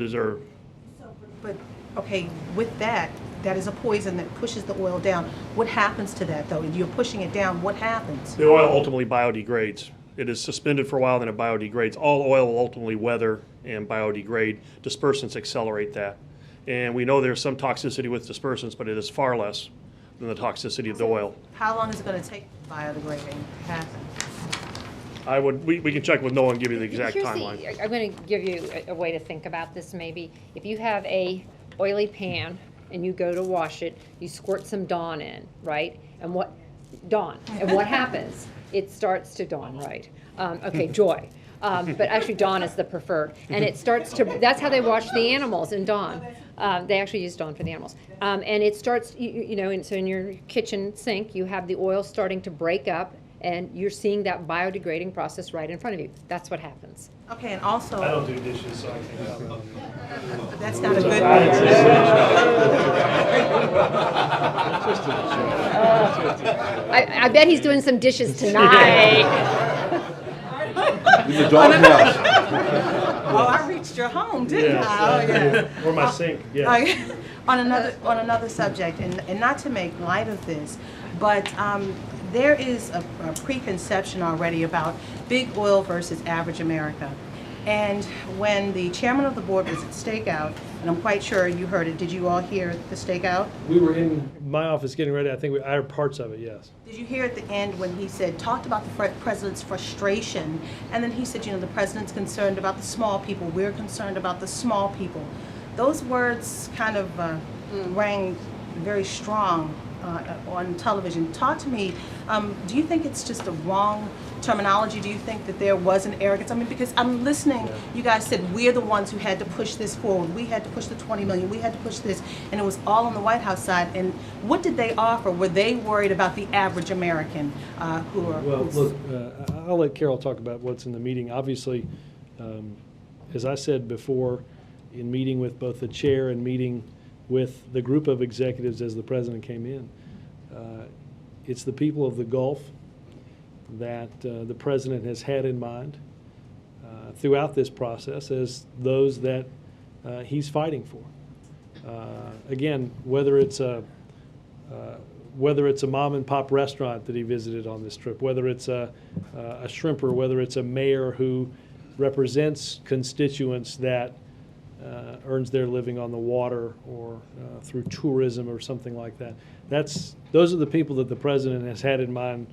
Okay, with that, that is a poison that pushes the oil down. What happens to that, though? If you're pushing it down, what happens? The oil ultimately biodegrades. It is suspended for a while, then it biodegrades. All oil will ultimately weather and biodegrade. Dispersants accelerate that. And we know there's some toxicity with dispersants, but it is far less than the toxicity of the oil. How long is it going to take biodegrading to happen? We can check with Noah and give you the exact Here's timeline. I'm going to give you a way to think about this maybe. If you have a oily pan and you go to wash it, you squirt some Dawn in, right? And what happens? It starts to Dawn, right? Okay, Joy. But actually Dawn is the preferred. And it starts to, that's how they wash the animals in Dawn. They actually use Dawn for the animals. And it starts, you know, and so in your kitchen sink, you have the oil starting to break up, and you're seeing that biodegrading process right in front of you. That's what happens. Okay, and also... I don't do dishes, so I can't. That's not a good... I bet he's doing some dishes tonight. In the doghouse. Oh, I reached your home, didn't I? Oh, yeah. Or my sink, yeah. On another subject, and not to make light of this, but there is a preconception already about big oil versus average America. And when the chairman of the board was at Stakeout, and I'm quite sure you heard it, did you all hear the Stakeout? We were in my office getting ready. I think I heard parts of it, yes. Did you hear at the end when he said, talked about the president's frustration, and then he said, you know, the president's concerned about the small people, we're concerned about the small people. Those words kind of rang very strong on television. Talk to me, do you think it's just the wrong terminology? Do you think that there was an arrogance? I mean, because I'm listening, you guys said we're the ones who had to push this forward. We had to push the 20 million, we had to push this, and it was all on the White House side. And what did they offer? Were they worried about the average American who are... Well, look, I'll let Carol talk about what's in the meeting. Obviously, as I said before, in meeting with both the chair and meeting with the group of executives as the president came in, it's the people of the Gulf that the president has had in mind throughout this process as those that he's fighting for. Again, whether it's a mom and pop restaurant that he visited on this trip, whether it's a shrimper, whether it's a mayor who represents constituents that earns their living on the water or through tourism or something like that. Those are the people that the president has had in mind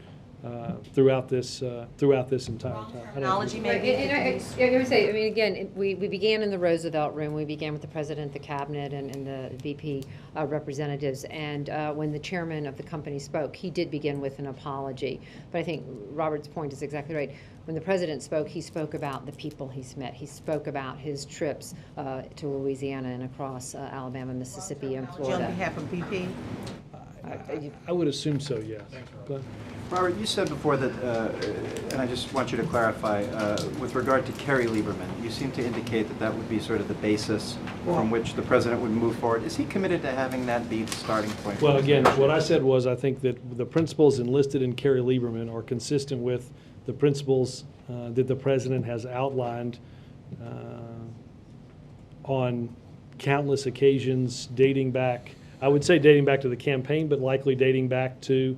throughout this entire time. Terminology maybe. I would say, I mean, again, we began in the Roosevelt room. We began with the president, the cabinet, and the VP representatives. And when the chairman of the company spoke, he did begin with an apology. But I think Robert's point is exactly right. When the president spoke, he spoke about the people he's met. He spoke about his trips to Louisiana and across Alabama, Mississippi, and Florida. On behalf of BP? I would assume so, yes. Robert, you said before that, and I just want you to clarify, with regard to Kerry Lieberman, you seem to indicate that that would be sort of the basis from which the president would move forward. Is he committed to having that be the starting point? Well, again, what I said was I think that the principles enlisted in Kerry Lieberman are consistent with the principles that the president has outlined on countless occasions dating back, I would say dating back to the campaign, but likely dating back to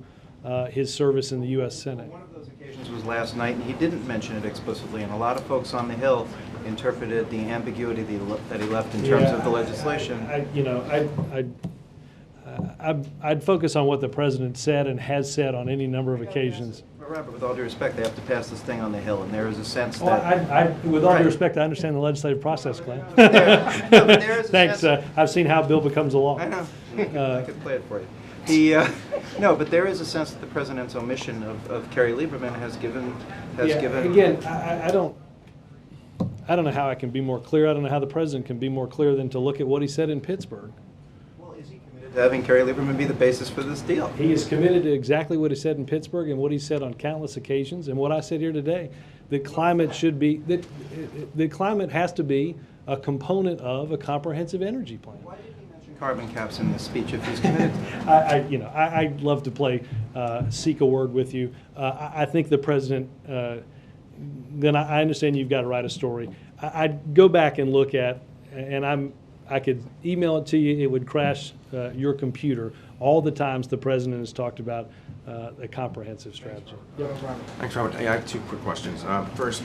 his service in the U.S. Senate. One of those occasions was last night, and he didn't mention it explicitly, and a lot of folks on the Hill interpreted the ambiguity that he left in terms of the legislation. I'd focus on what the president said and has said on any number of occasions. Robert, with all due respect, they have to pass this thing on the Hill, and there is a sense that... With all due respect, I understand the legislative process, Glenn. Thanks. I've seen how a bill becomes a law. I know. I could play it for you. No, but there is a sense that the president's omission of Kerry Lieberman has given... Again, I don't know how I can be more clear. I don't know how the president can be more clear than to look at what he said in Pittsburgh. Having Kerry Lieberman be the basis for this deal. He is committed to exactly what he said in Pittsburgh and what he said on countless occasions, and what I said here today, that climate should be, that climate has to be a component of a comprehensive energy plan. Why did he mention carbon caps in this speech if he's committed? I'd love to play seek a word with you. I think the president. Then I understand you've got to write a story. I'd go back and look at, and I could email it to you, it would crash your computer. All the times the president has talked about a comprehensive strategy. Thanks, Robert. I have two quick questions. First,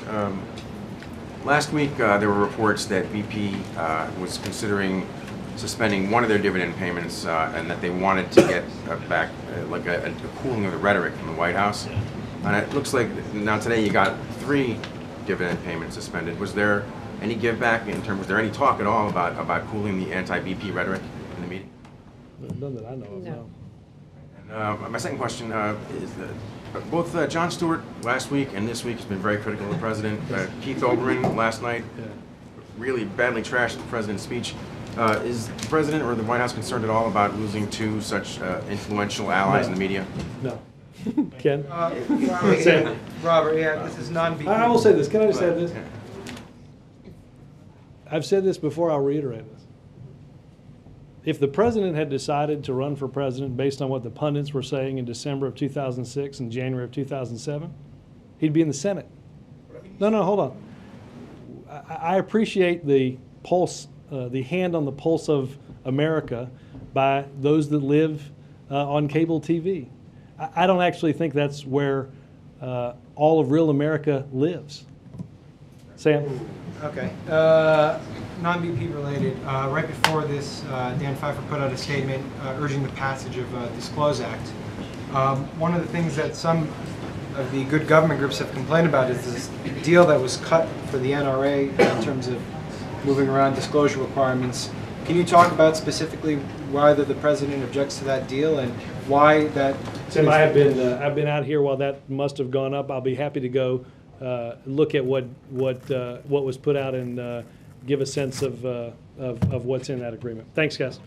last week there were reports that BP was considering suspending one of their dividend payments and that they wanted to get back like a cooling of the rhetoric from the White House. And it looks like now today you got 3 dividend payments suspended. Was there any give back in terms? Was there any talk at all about cooling the anti-BP rhetoric in the meeting? None that I know of. No. And my second question is that both John Stuart last week and this week has been very critical of the president. Keith Olbermann last night really badly trashed the president's speech. Is the president or the White House concerned at all about losing 2 such influential allies in the media? No. Ken? Robert, yeah, this is non-BP. I will say this. Can I just add this? I've said this before, I'll reiterate this. If the president had decided to run for president based on what the pundits were saying in December of 2006 and January of 2007, he'd be in the Senate. No, hold on. I appreciate the pulse, the hand on the pulse of America by those that live on cable TV. I don't actually think that's where all of real America lives. Sam? Okay. Non-BP related. Right before this, Dan Pfeiffer put out a statement urging the passage of Disclose Act. One of the things that some of the good government groups have complained about is this deal that was cut for the NRA in terms of moving around disclosure requirements. Can you talk about specifically why the president objects to that deal and why that? Tim, I've been out here while that must have gone up. I'll be happy to go look at what was put out and give a sense of what's in that agreement. Thanks, guys.